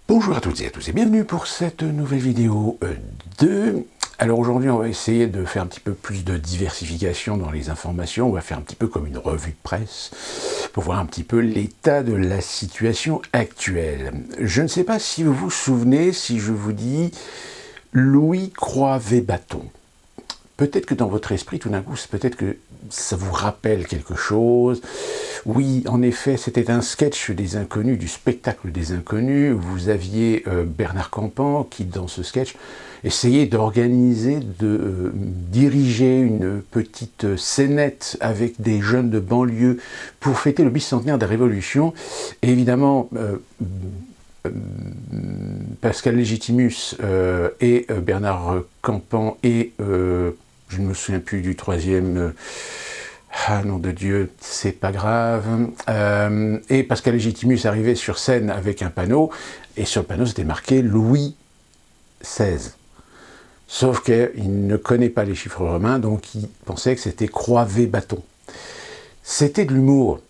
Bonjour à toutes et à tous et bienvenue pour cette nouvelle vidéo 2. Alors aujourd'hui on va essayer de faire un petit peu plus de diversification dans les informations, on va faire un petit peu comme une revue de presse pour voir un petit peu l'état de la situation actuelle. Je ne sais pas si vous vous souvenez, si je vous dis Louis Croivet-Bâton. Peut-être que dans votre esprit, tout d'un coup, peut-être que ça vous rappelle quelque chose. Oui, en effet, c'était un sketch des Inconnus, du spectacle des Inconnus. Vous aviez Bernard Campan qui, dans ce sketch, essayait d'organiser, de diriger une petite scénette avec des jeunes de banlieue pour fêter le bicentenaire de la Révolution. Et évidemment, Pascal Légitimus et Bernard Campan et je ne me souviens plus du troisième, nom de Dieu, c'est pas grave, et Pascal Légitimus arrivait sur scène avec un panneau, et sur le panneau c'était marqué Louis XVI. Sauf qu'il ne connaît pas les chiffres romains, donc il pensait que c'était Croivet-Bâton. C'était de l'humour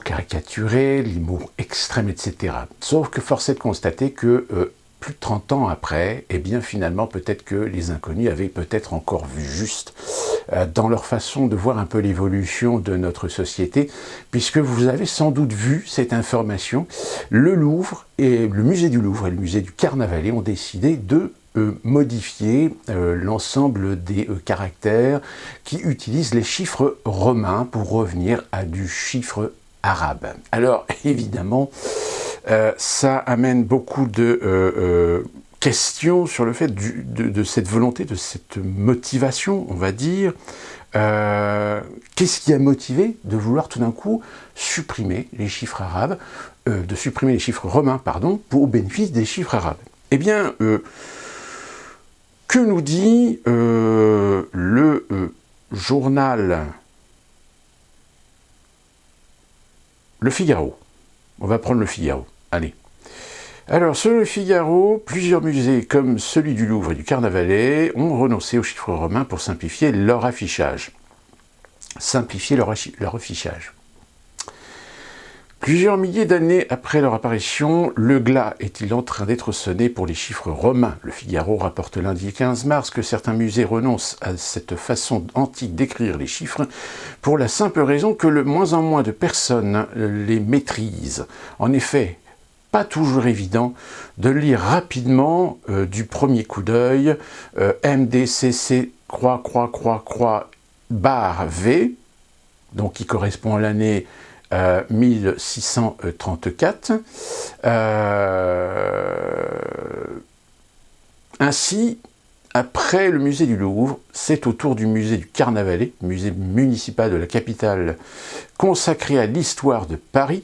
caricaturé, l'humour extrême, etc. Sauf que force est de constater que plus de 30 ans après, eh bien finalement peut-être que les Inconnus avaient peut-être encore vu juste dans leur façon de voir un peu l'évolution de notre société, puisque vous avez sans doute vu cette information, le Louvre et le musée du Louvre et le musée du Carnavalet ont décidé de modifier l'ensemble des caractères qui utilisent les chiffres romains pour revenir à du chiffre arabe. Alors évidemment, ça amène beaucoup de questions sur le fait de cette volonté, de cette motivation, on va dire. Qu'est-ce qui a motivé de vouloir tout d'un coup supprimer les chiffres arabes, de supprimer les chiffres romains, pardon, au bénéfice des chiffres arabes? Eh bien, que nous dit le journal Le Figaro? On va prendre Le Figaro, allez. Alors, sur Le Figaro, plusieurs musées comme celui du Louvre et du Carnavalet ont renoncé aux chiffres romains pour simplifier leur affichage. Leur affichage. Plusieurs milliers d'années après leur apparition, le glas est-il en train d'être sonné pour les chiffres romains? Le Figaro rapporte lundi 15 mars que certains musées renoncent à cette façon antique d'écrire les chiffres pour la simple raison que de moins en moins de personnes les maîtrisent. En effet, pas toujours évident de lire rapidement du premier coup d'œil MDCC bar V, donc qui correspond à l'année 1634. Ainsi, après le musée du Louvre, c'est au tour du musée du Carnavalet, musée municipal de la capitale consacré à l'histoire de Paris,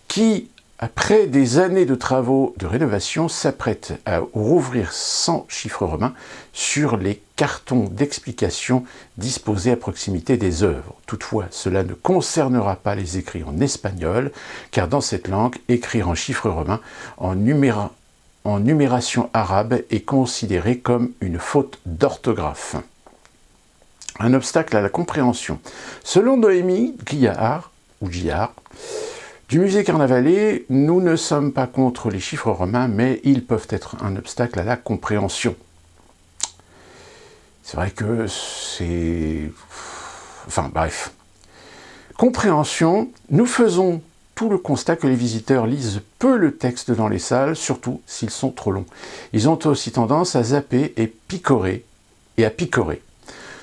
qui, après des années de travaux de rénovation, s'apprête à rouvrir 100 chiffres romains sur les cartons d'explication disposés à proximité des œuvres. Toutefois, cela ne concernera pas les écrits en espagnol, car dans cette langue, écrire en chiffres romains en numération arabe est considéré comme une faute d'orthographe. Un obstacle à la compréhension. Selon Noémie Guillard, du musée Carnavalet, nous ne sommes pas contre les chiffres romains, mais ils peuvent être un obstacle à la compréhension. C'est vrai que c'est... Enfin, bref. Compréhension, nous faisons tout le constat que les visiteurs lisent peu le texte dans les salles, surtout s'ils sont trop longs. Ils ont aussi tendance à zapper et à picorer.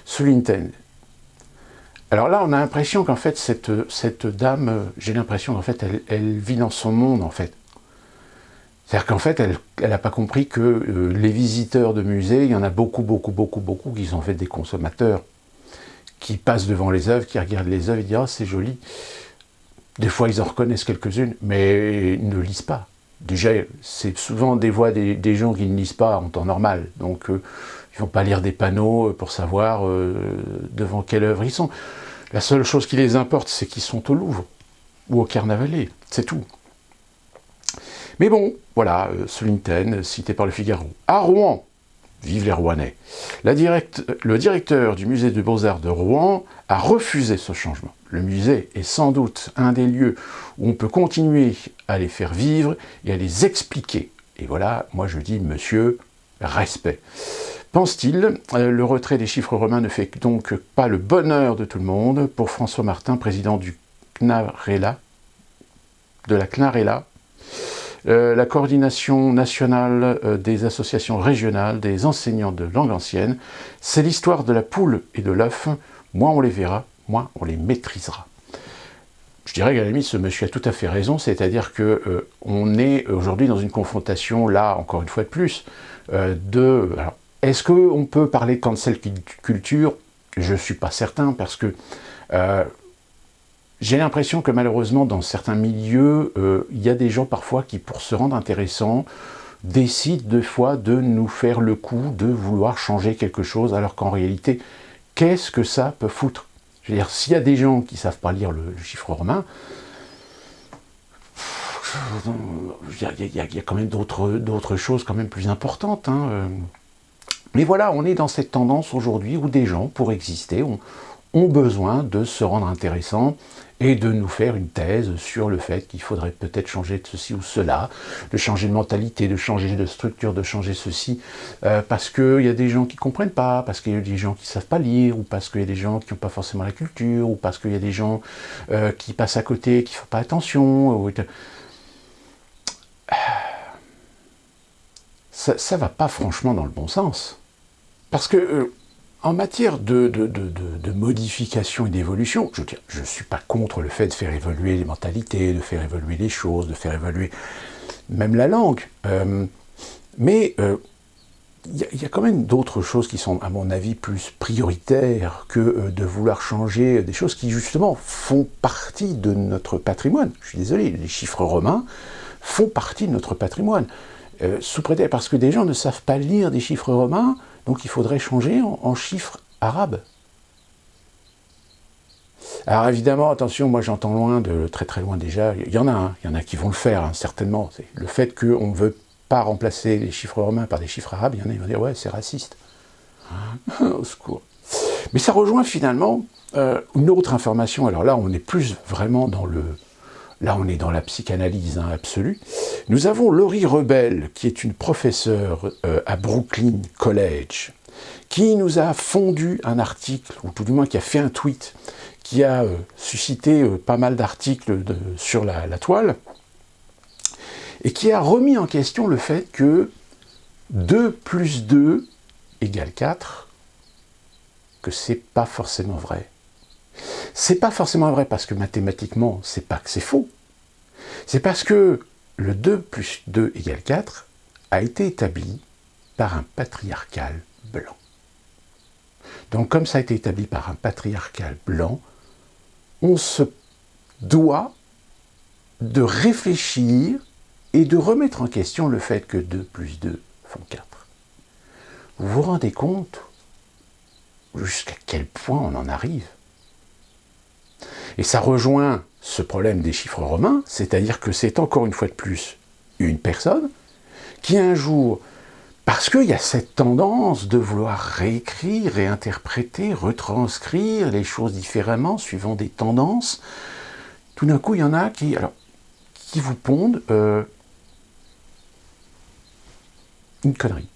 Souligne-t-elle. Alors là, on a l'impression qu'en fait, cette dame, j'ai l'impression qu'en fait, elle vit dans son monde, en fait. C'est-à-dire qu'en fait, elle n'a pas compris que les visiteurs de musées, il y en a beaucoup qui sont en fait des consommateurs, qui passent devant les œuvres, qui regardent les œuvres et disent « Ah, c'est joli ». Des fois, ils en reconnaissent quelques-unes, mais ils ne lisent pas. Déjà, c'est souvent des voix des gens qui ne lisent pas en temps normal, donc ils ne vont pas lire des panneaux pour savoir devant quelle œuvre ils sont. La seule chose qui les importe, c'est qu'ils sont au Louvre ou au Carnavalet, c'est tout. Mais bon, voilà, souligne-t-elle, cité par Le Figaro. À Rouen, vive les Rouennais, le directeur du musée des Beaux-Arts de Rouen a refusé ce changement. Le musée est sans doute un des lieux où on peut continuer à les faire vivre et à les expliquer Et voilà, moi je dis, monsieur, respect. Pense-t-il, le retrait des chiffres romains ne fait donc pas le bonheur de tout le monde. Pour François Martin, président du CNARELA, de la CNARELA, la coordination nationale des associations régionales des enseignants de langue ancienne, c'est l'histoire de la poule et de l'œuf. Moins on les verra, moins on les maîtrisera. Je dirais qu'à la limite, ce monsieur a tout à fait raison, c'est-à-dire que on est aujourd'hui dans une confrontation, là, encore une fois de plus, alors, est-ce qu'on peut parler de cancel culture? Je ne suis pas certain, parce que j'ai l'impression que malheureusement, dans certains milieux, il y a des gens parfois qui, pour se rendre intéressants, décident deux fois de nous faire le coup de vouloir changer quelque chose, alors qu'en réalité, qu'est-ce que ça peut foutre? Je veux dire, s'il y a des gens qui ne savent pas lire le chiffre romain, il y a quand même d'autres choses quand même plus importantes. Hein. Mais voilà, on est dans cette tendance aujourd'hui où des gens, pour exister, ont besoin de se rendre intéressants et de nous faire une thèse sur le fait qu'il faudrait peut-être changer de ceci ou cela, de changer de mentalité, de changer de structure, de changer ceci, parce qu'il y a des gens qui ne comprennent pas, parce qu'il y a des gens qui ne savent pas lire, ou parce qu'il y a des gens qui n'ont pas forcément la culture, ou parce qu'il y a des gens qui passent à côté, qui ne font pas attention. Ça ne va pas franchement dans le bon sens. Parce que en matière de modification et d'évolution, je ne suis pas contre le fait de faire évoluer les mentalités, de faire évoluer les choses, de faire évoluer même la langue. Mais il y a quand même d'autres choses qui sont, à mon avis, plus prioritaires que de vouloir changer des choses qui, justement, font partie de notre patrimoine. Je suis désolé, les chiffres romains font partie de notre patrimoine. Sous prétexte, parce que des gens ne savent pas lire des chiffres romains, donc il faudrait changer en chiffres arabes. Alors évidemment, attention, moi j'entends loin, très très loin déjà, il y en a qui vont le faire, hein, certainement. C'est le fait qu'on ne veut pas remplacer les chiffres romains par des chiffres arabes, il y en a qui vont dire, ouais, c'est raciste. Au secours. Mais ça rejoint finalement une autre information, alors là on est plus vraiment dans le... Là, on est dans la psychanalyse absolue. Nous avons Laurie Rebel, qui est une professeure à Brooklyn College, qui nous a fondu un article, ou tout du moins qui a fait un tweet, qui a suscité pas mal d'articles sur la toile, et qui a remis en question le fait que 2 plus 2 égale 4, que c'est pas forcément vrai. C'est pas forcément vrai parce que mathématiquement, c'est pas que c'est faux. C'est parce que le 2 plus 2 égale 4 a été établi par un patriarcal blanc. Donc comme ça a été établi par un patriarcal blanc, on se doit de réfléchir et de remettre en question le fait que 2 plus 2 font 4. Vous vous rendez compte jusqu'à quel point on en arrive? Et ça rejoint ce problème des chiffres romains, c'est-à-dire que c'est encore une fois de plus une personne qui un jour, parce qu'il y a cette tendance de vouloir réécrire, réinterpréter, retranscrire les choses différemment, suivant des tendances, tout d'un coup il y en a qui vous pondent une connerie.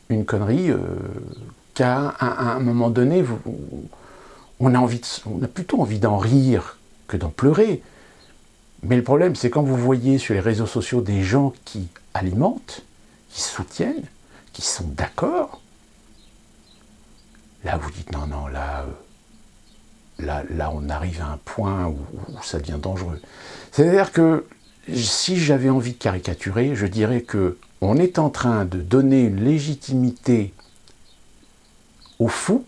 Une connerie qu'à un moment donné, on a plutôt envie d'en rire que d'en pleurer. Mais le problème, c'est quand vous voyez sur les réseaux sociaux des gens qui alimentent, qui soutiennent, qui sont d'accord, là vous dites non, là on arrive à un point où ça devient dangereux. C'est-à-dire que si j'avais envie de caricaturer, je dirais que on est en train de donner une légitimité aux fous.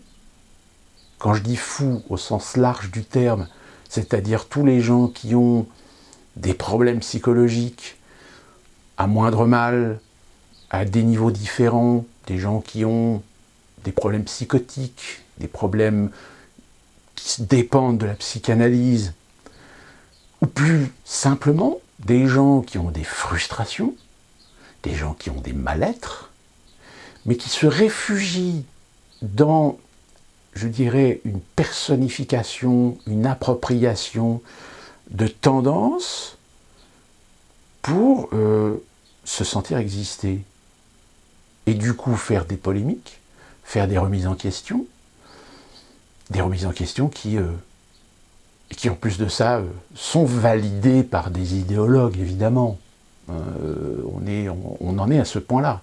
Quand je dis fous au sens large du terme, c'est-à-dire tous les gens qui ont des problèmes psychologiques à moindre mal, à des niveaux différents, des gens qui ont des problèmes psychotiques, des problèmes qui dépendent de la psychanalyse, ou plus simplement des gens qui ont des frustrations, des gens qui ont des mal-être, mais qui se réfugient dans, je dirais, une personnification, une appropriation de tendances pour se sentir exister. Et du coup, faire des polémiques, faire des remises en question qui en plus de ça, sont validées par des idéologues, évidemment. On en est à ce point-là.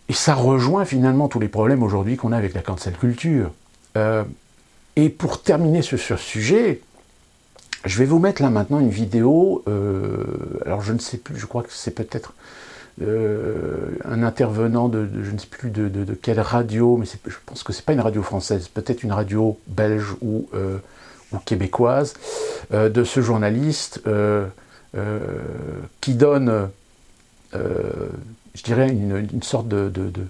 Et ça rejoint finalement tous les problèmes aujourd'hui qu'on a avec la cancel culture. Et pour terminer sur ce sujet, je vais vous mettre là maintenant une vidéo, alors je ne sais plus, je crois que c'est peut-être un intervenant je ne sais plus de quelle radio, mais je pense que c'est pas une radio française, peut-être une radio belge ou québécoise, de ce journaliste qui donne, je dirais, une sorte de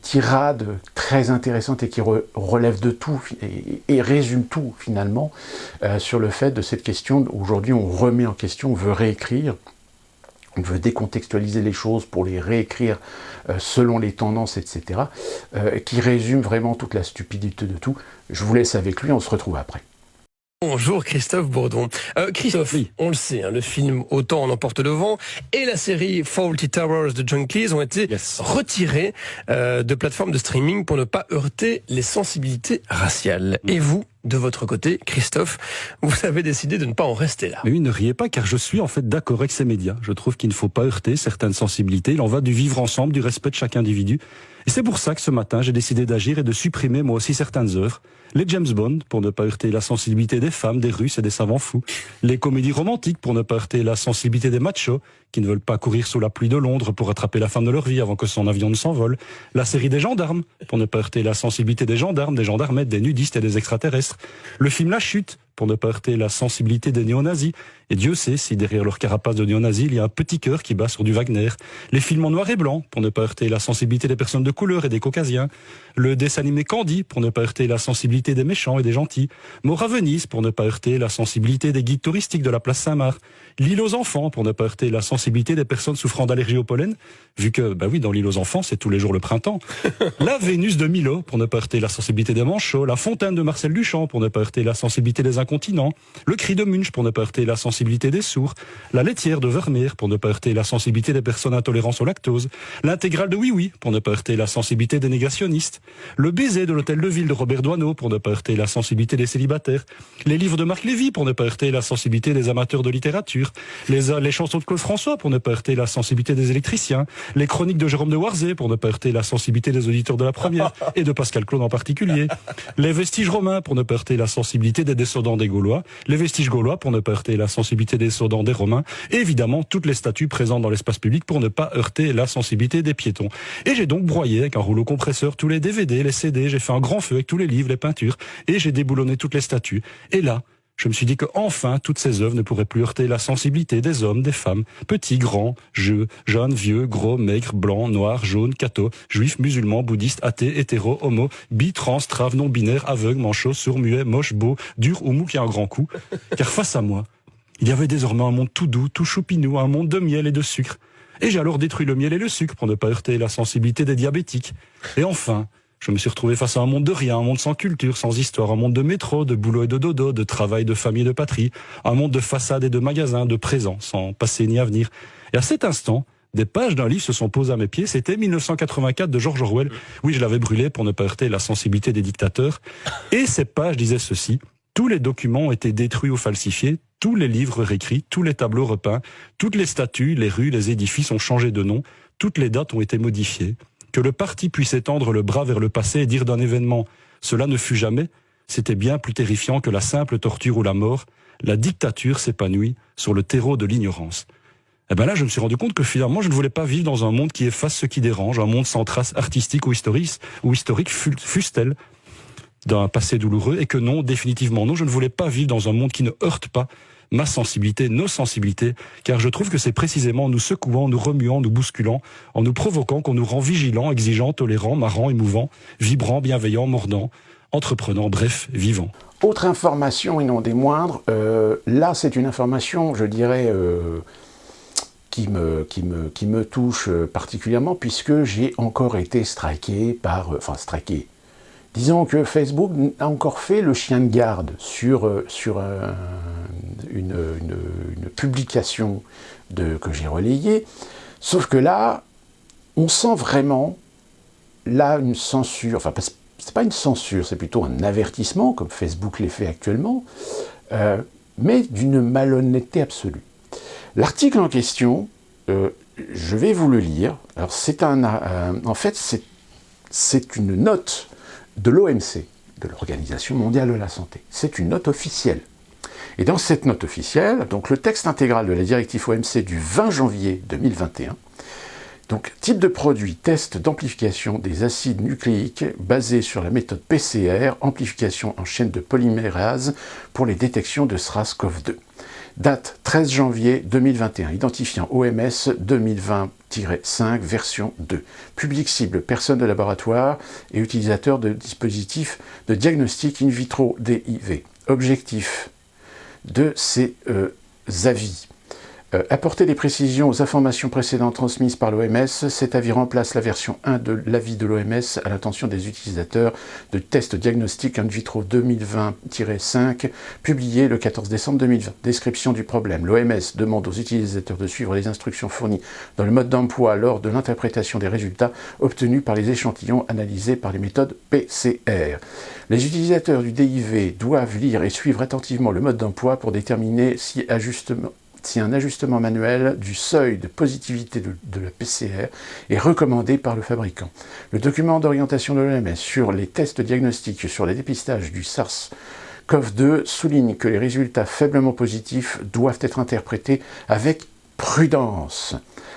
tirade très intéressante et qui relève de tout et résume tout finalement sur le fait de cette question. Aujourd'hui, on remet en question, on veut réécrire. On veut décontextualiser les choses pour les réécrire selon les tendances, etc., qui résume vraiment toute la stupidité de tout. Je vous laisse avec lui, on se retrouve après. Bonjour Christophe Bourdon. Christophe, oui, on le sait, le film Autant en emporte le vent et la série Fawlty Towers de John Cleese ont été retirés de plateformes de streaming pour ne pas heurter les sensibilités raciales. Et vous, de votre côté, Christophe, vous avez décidé de ne pas en rester là. Mais oui, ne riez pas, car je suis en fait d'accord avec ces médias. Je trouve qu'il ne faut pas heurter certaines sensibilités. Il en va du vivre ensemble, du respect de chaque individu. Et c'est pour ça que ce matin, j'ai décidé d'agir et de supprimer moi aussi certaines œuvres. Les James Bond, pour ne pas heurter la sensibilité des femmes, des Russes et des savants fous. Les comédies romantiques, pour ne pas heurter la sensibilité des machos, qui ne veulent pas courir sous la pluie de Londres pour attraper la femme de leur vie avant que son avion ne s'envole. La série des gendarmes, pour ne pas heurter la sensibilité des gendarmes, des gendarmettes, des nudistes et des extraterrestres. Le film La Chute, pour ne pas heurter la sensibilité des néo-nazis. Et Dieu sait si derrière leur carapace de néo-nazis, il y a un petit cœur qui bat sur du Wagner. Les films en noir et blanc, pour ne pas heurter la sensibilité des personnes de couleur et des caucasiens. Le dessin animé Candy, pour ne pas heurter la sensibilité des méchants et des gentils. Mort à Venise, pour ne pas heurter la sensibilité des guides touristiques de la place Saint-Marc. L'île aux enfants, pour ne pas heurter la sensibilité des personnes souffrant d'allergie au pollen, vu que, oui, dans l'île aux enfants, c'est tous les jours le printemps. La Vénus de Milo, pour ne pas heurter la sensibilité des manchots. La Fontaine de Marcel Duchamp, pour ne pas heurter la sensibilité des incontinents. Le Cri de Munch, pour ne pas heurter la sensibilité des sourds. La Laitière de Vermeer, pour ne pas heurter la sensibilité des personnes intolérantes au lactose. L'intégrale de Oui Oui, pour ne pas heurter la sensibilité des négationnistes. Le Baiser de l'Hôtel de Ville de Robert Doisneau, pour ne pas heurter la sensibilité des célibataires. Les livres de Marc Lévy, pour ne pas heurter la sensibilité des amateurs de littérature. Les chansons de Claude François, pour ne pas heurter la sensibilité des électriciens. Les chroniques de Jérôme de Warzé, pour ne pas heurter la sensibilité des auditeurs de la première, et de Pascal Claude en particulier. Les vestiges romains, pour ne pas heurter la sensibilité des descendants des Gaulois. Les vestiges gaulois, pour ne pas heurter la sensibilité des descendants des Romains. Et évidemment, toutes les statues présentes dans l'espace public, pour ne pas heurter la sensibilité des piétons. Et j'ai donc broyé avec un rouleau compresseur tous les DVD, les CD, j'ai fait un grand feu avec tous les livres, les peintures, et j'ai déboulonné toutes les statues. Et là, je me suis dit que enfin toutes ces œuvres ne pourraient plus heurter la sensibilité des hommes, des femmes, petits, grands, jeunes, vieux, gros, maigres, blancs, noirs, jaunes, cathos, juifs, musulmans, bouddhistes, athées, hétéros, homo, bi, trans, trave, non binaires, aveugles, manchots, sourds, muets, moches, beaux, durs ou mous qui a un grand coup. Car face à moi, il y avait désormais un monde tout doux, tout choupinou, un monde de miel et de sucre. Et j'ai alors détruit le miel et le sucre pour ne pas heurter la sensibilité des diabétiques. Et enfin, je me suis retrouvé face à un monde de rien, un monde sans culture, sans histoire, un monde de métro, de boulot et de dodo, de travail, de famille et de patrie, un monde de façades et de magasins, de présent, sans passé ni avenir. Et à cet instant, des pages d'un livre se sont posées à mes pieds. C'était 1984 de George Orwell. Oui, je l'avais brûlé pour ne pas heurter la sensibilité des dictateurs. Et ces pages disaient ceci: tous les documents ont été détruits ou falsifiés, tous les livres réécrits, tous les tableaux repeints, toutes les statues, les rues, les édifices ont changé de nom, toutes les dates ont été modifiées. Que le parti puisse étendre le bras vers le passé et dire d'un événement « cela ne fut jamais », c'était bien plus terrifiant que la simple torture ou la mort. La dictature s'épanouit sur le terreau de l'ignorance. Et là, je me suis rendu compte que finalement, je ne voulais pas vivre dans un monde qui efface ce qui dérange, un monde sans trace artistique ou historique fût-elle d'un passé douloureux, et que non, définitivement non, je ne voulais pas vivre dans un monde qui ne heurte pas ma sensibilité, nos sensibilités, car je trouve que c'est précisément en nous secouant, en nous remuant, en nous bousculant, en nous provoquant qu'on nous rend vigilants, exigeants, tolérants, marrants, émouvants, vibrants, bienveillants, mordants, entreprenants, bref, vivants. Autre information et non des moindres, là c'est une information, je dirais, qui me touche particulièrement, puisque j'ai encore été striké par, Disons que Facebook a encore fait le chien de garde sur une publication que j'ai relayée, sauf que là, on sent vraiment là une censure, enfin c'est pas une censure, c'est plutôt un avertissement, comme Facebook les fait actuellement, mais d'une malhonnêteté absolue. L'article en question, je vais vous le lire. Alors en fait, c'est une note de l'OMC, de l'Organisation mondiale de la santé. C'est une note officielle. Et dans cette note officielle, donc le texte intégral de la directive OMC du 20 janvier 2021, donc type de produit, test d'amplification des acides nucléiques basé sur la méthode PCR, amplification en chaîne de polymérase pour les détections de SRAS-CoV-2. Date 13 janvier 2021, identifiant OMS 2020-5 version 2. Public cible, personnes de laboratoire et utilisateurs de dispositifs de diagnostic in vitro DIV. Objectif de ces avis. Apporter des précisions aux informations précédentes transmises par l'OMS, cet avis remplace la version 1 de l'avis de l'OMS à l'attention des utilisateurs de tests diagnostiques in vitro 2020-5, publié le 14 décembre 2020. Description du problème. L'OMS demande aux utilisateurs de suivre les instructions fournies dans le mode d'emploi lors de l'interprétation des résultats obtenus par les échantillons analysés par les méthodes PCR. Les utilisateurs du DIV doivent lire et suivre attentivement le mode d'emploi pour déterminer si un ajustement manuel du seuil de positivité de la PCR est recommandé par le fabricant. Le document d'orientation de l'OMS sur les tests diagnostiques sur les dépistages du SARS-CoV-2 souligne que les résultats faiblement positifs doivent être interprétés avec prudence.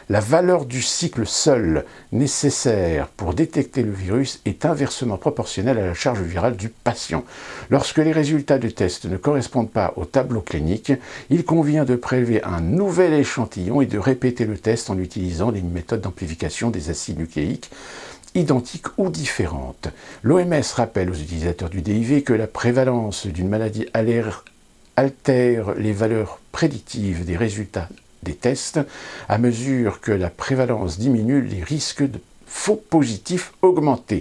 La valeur du cycle seul nécessaire pour détecter le virus est inversement proportionnelle à la charge virale du patient. Lorsque les résultats du test ne correspondent pas au tableau clinique, il convient de prélever un nouvel échantillon et de répéter le test en utilisant les méthodes d'amplification des acides nucléiques identiques ou différentes. L'OMS rappelle aux utilisateurs du DIV que la prévalence d'une maladie altère les valeurs prédictives des résultats des tests. À mesure que la prévalence diminue, les risques de faux positifs augmentent.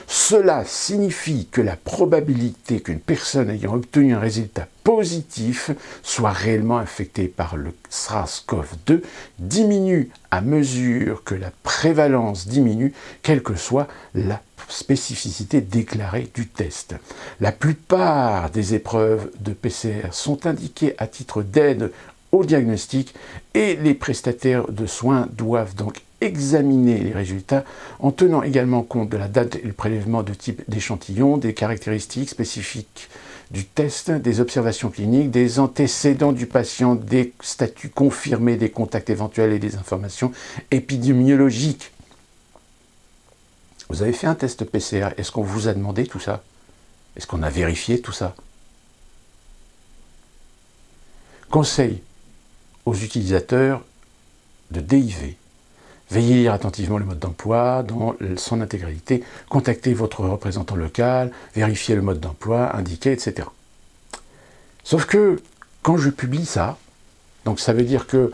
Cela signifie que la probabilité qu'une personne ayant obtenu un résultat positif soit réellement infectée par le SARS-CoV-2 diminue à mesure que la prévalence diminue, quelle que soit la spécificité déclarée du test. La plupart des épreuves de PCR sont indiquées à titre d'aide au diagnostic et les prestataires de soins doivent donc examiner les résultats en tenant également compte de la date et le prélèvement de type d'échantillon, des caractéristiques spécifiques du test, des observations cliniques, des antécédents du patient, des statuts confirmés, des contacts éventuels et des informations épidémiologiques. Vous avez fait un test PCR, est-ce qu'on vous a demandé tout ça? Est-ce qu'on a vérifié tout ça? Conseil aux utilisateurs de DIV. Veillez à lire attentivement le mode d'emploi dans son intégralité, contactez votre représentant local, vérifiez le mode d'emploi, indiquez, etc. Sauf que, quand je publie ça, donc ça veut dire que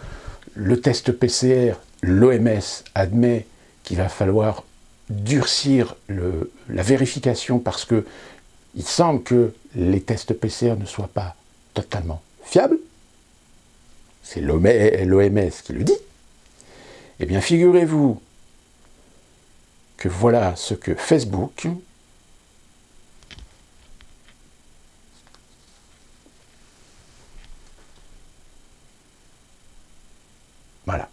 le test PCR, l'OMS admet qu'il va falloir durcir la vérification parce que il semble que les tests PCR ne soient pas totalement fiables. C'est l'OMS qui le dit. Eh bien, figurez-vous que voilà ce que Facebook voilà.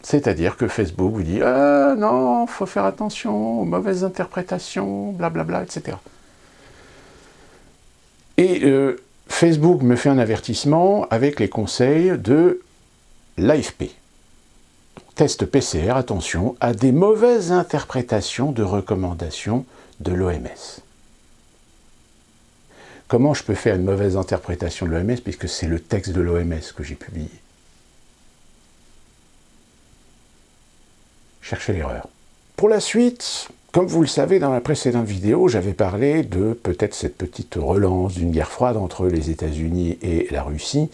C'est-à-dire que Facebook vous dit « Ah non, il faut faire attention aux mauvaises interprétations, blablabla, etc. » Et Facebook me fait un avertissement avec les conseils de l'AFP. Test PCR, attention, à des mauvaises interprétations de recommandations de l'OMS. Comment je peux faire une mauvaise interprétation de l'OMS puisque c'est le texte de l'OMS que j'ai publié? Cherchez l'erreur. Pour la suite, comme vous le savez, dans la précédente vidéo, j'avais parlé de peut-être cette petite relance d'une guerre froide entre les États-Unis et la Russie.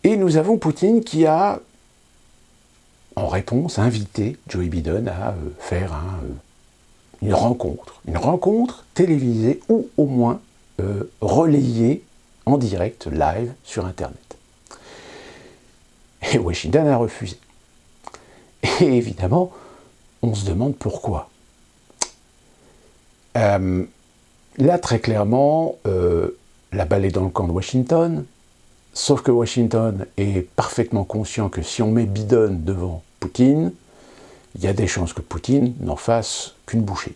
Et nous avons Poutine qui a, en réponse, invité Joe Biden à faire une rencontre télévisée ou au moins relayée en direct, live, sur Internet. Et Washington a refusé. Et évidemment, on se demande pourquoi. Là, très clairement, la balle est dans le camp de Washington, sauf que Washington est parfaitement conscient que si on met Biden devant Poutine, il y a des chances que Poutine n'en fasse qu'une bouchée.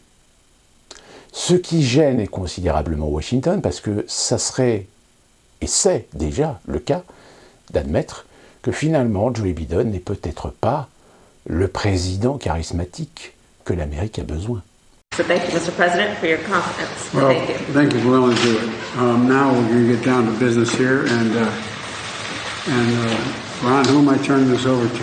Ce qui gêne considérablement Washington, parce que ça serait, et c'est déjà le cas, d'admettre que finalement Joe Biden n'est peut-être pas le président charismatique que l'Amérique a besoin. So thank you, Mr. President, for your confidence. Well, Thank you. thank you for willing to do it. Now we're going to get down to business here, and Ron, who am I turning this over to?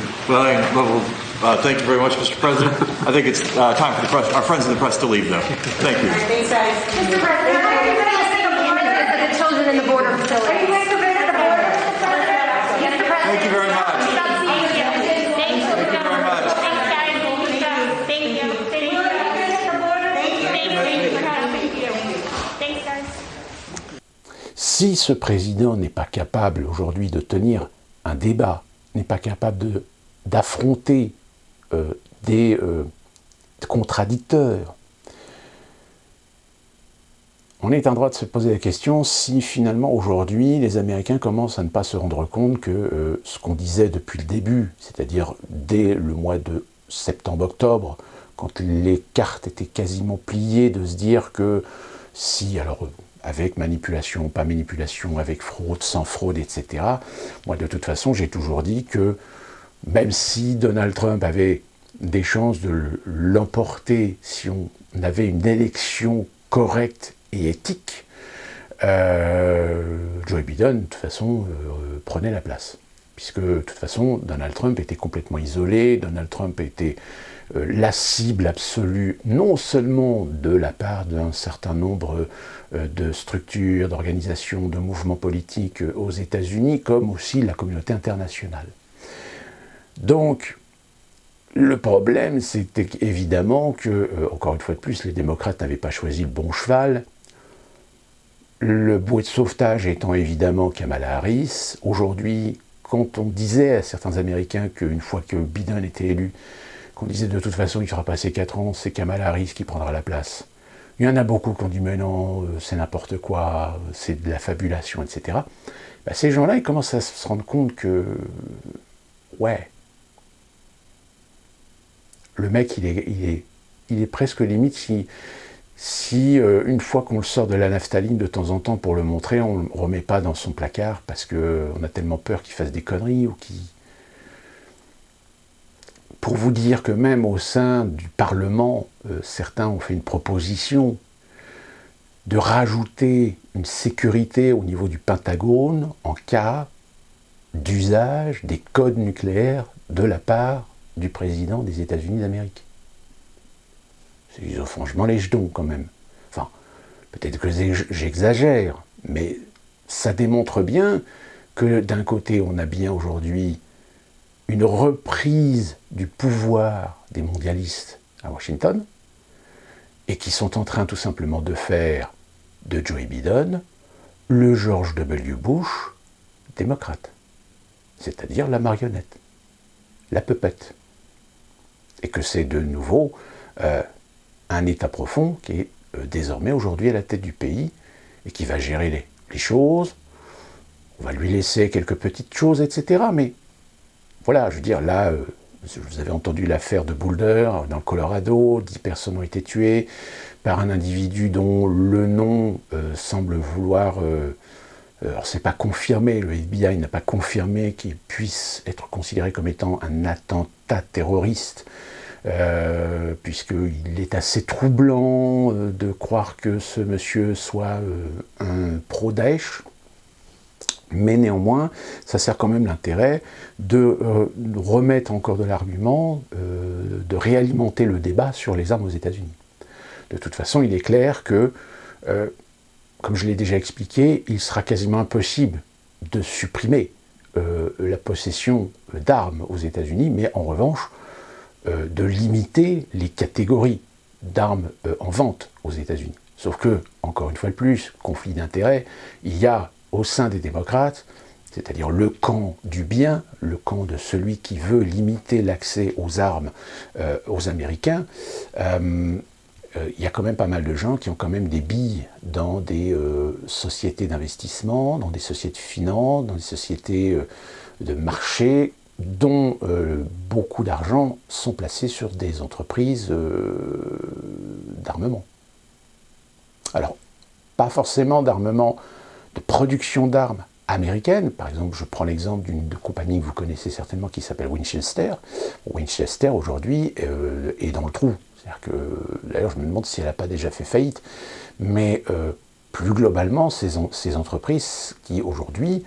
Thank you very much, Mr. President. I think it's time for our friends in the press to leave now. Thank you. Thanks, guys. Mr. President, are you ready to say a moment for the children in the border facilities? Are you ready to visit the border? Mr. President? Thank you very much. Thank you. Thank you very much. Thanks, guys. Thank you. Thank you. Thanks, guys. Si ce président n'est pas capable aujourd'hui de tenir un débat, n'est pas capable d'affronter des contradicteurs, on est en droit de se poser la question si finalement aujourd'hui les Américains commencent à ne pas se rendre compte que ce qu'on disait depuis le début, c'est-à-dire dès le mois de septembre-octobre, quand les cartes étaient quasiment pliées, de se dire que si, alors avec manipulation, pas manipulation, avec fraude, sans fraude, etc. Moi de toute façon j'ai toujours dit que même si Donald Trump avait des chances de l'emporter si on avait une élection correcte et éthique, Joe Biden, de toute façon, prenait la place. Puisque, de toute façon, Donald Trump était complètement isolé, Donald Trump était la cible absolue, non seulement de la part d'un certain nombre de structures, d'organisations, de mouvements politiques aux États-Unis, comme aussi la communauté internationale. Donc, le problème, c'était évidemment que, encore une fois de plus, les démocrates n'avaient pas choisi le bon cheval. Le bouée de sauvetage étant évidemment Kamala Harris. Aujourd'hui, quand on disait à certains Américains qu'une fois que Biden était élu, qu'on disait de toute façon il fera passer 4 ans, c'est Kamala Harris qui prendra la place. Il y en a beaucoup qui ont dit mais non, c'est n'importe quoi, c'est de la fabulation, etc. Ben, ces gens-là, ils commencent à se rendre compte que, ouais, le mec, il est presque limite si une fois qu'on le sort de la naphtaline de temps en temps pour le montrer, on ne le remet pas dans son placard parce qu'on a tellement peur qu'il fasse des conneries ou qu'il... Pour vous dire que même au sein du Parlement, certains ont fait une proposition de rajouter une sécurité au niveau du Pentagone en cas d'usage des codes nucléaires de la part du président des États-Unis d'Amérique. Ils ont franchement les jetons quand même. Enfin, peut-être que j'exagère, mais ça démontre bien que d'un côté, on a bien aujourd'hui une reprise du pouvoir des mondialistes à Washington, et qui sont en train tout simplement de faire de Joe Biden le George W. Bush démocrate, c'est-à-dire la marionnette, la puppette. Et que c'est de nouveau un État profond qui est désormais aujourd'hui à la tête du pays et qui va gérer les choses. On va lui laisser quelques petites choses, etc. Mais voilà, je veux dire, là, vous avez entendu l'affaire de Boulder dans le Colorado, 10 personnes ont été tuées par un individu dont le nom semble vouloir... alors c'est pas confirmé, le FBI n'a pas confirmé qu'il puisse être considéré comme étant un attentat terroriste, puisqu'il est assez troublant de croire que ce monsieur soit un pro-Daesh, mais néanmoins, ça sert quand même l'intérêt de remettre encore de l'argument, de réalimenter le débat sur les armes aux États-Unis. De toute façon, il est clair que, comme je l'ai déjà expliqué, il sera quasiment impossible de supprimer la possession d'armes aux États-Unis, mais en revanche, de limiter les catégories d'armes en vente aux États-Unis. Sauf que, encore une fois de plus, conflit d'intérêts, il y a au sein des démocrates, c'est-à-dire le camp du bien, le camp de celui qui veut limiter l'accès aux armes aux Américains, il y a quand même pas mal de gens qui ont quand même des billes dans des sociétés d'investissement, dans des sociétés de finance, dans des sociétés de marché, dont beaucoup d'argent sont placés sur des entreprises d'armement. Alors, pas forcément d'armement, de production d'armes américaines. Par exemple, je prends l'exemple d'une compagnie que vous connaissez certainement qui s'appelle Winchester. Winchester, aujourd'hui, est dans le trou. C'est-à-dire que, d'ailleurs, je me demande si elle n'a pas déjà fait faillite. Mais plus globalement, ces entreprises qui, aujourd'hui,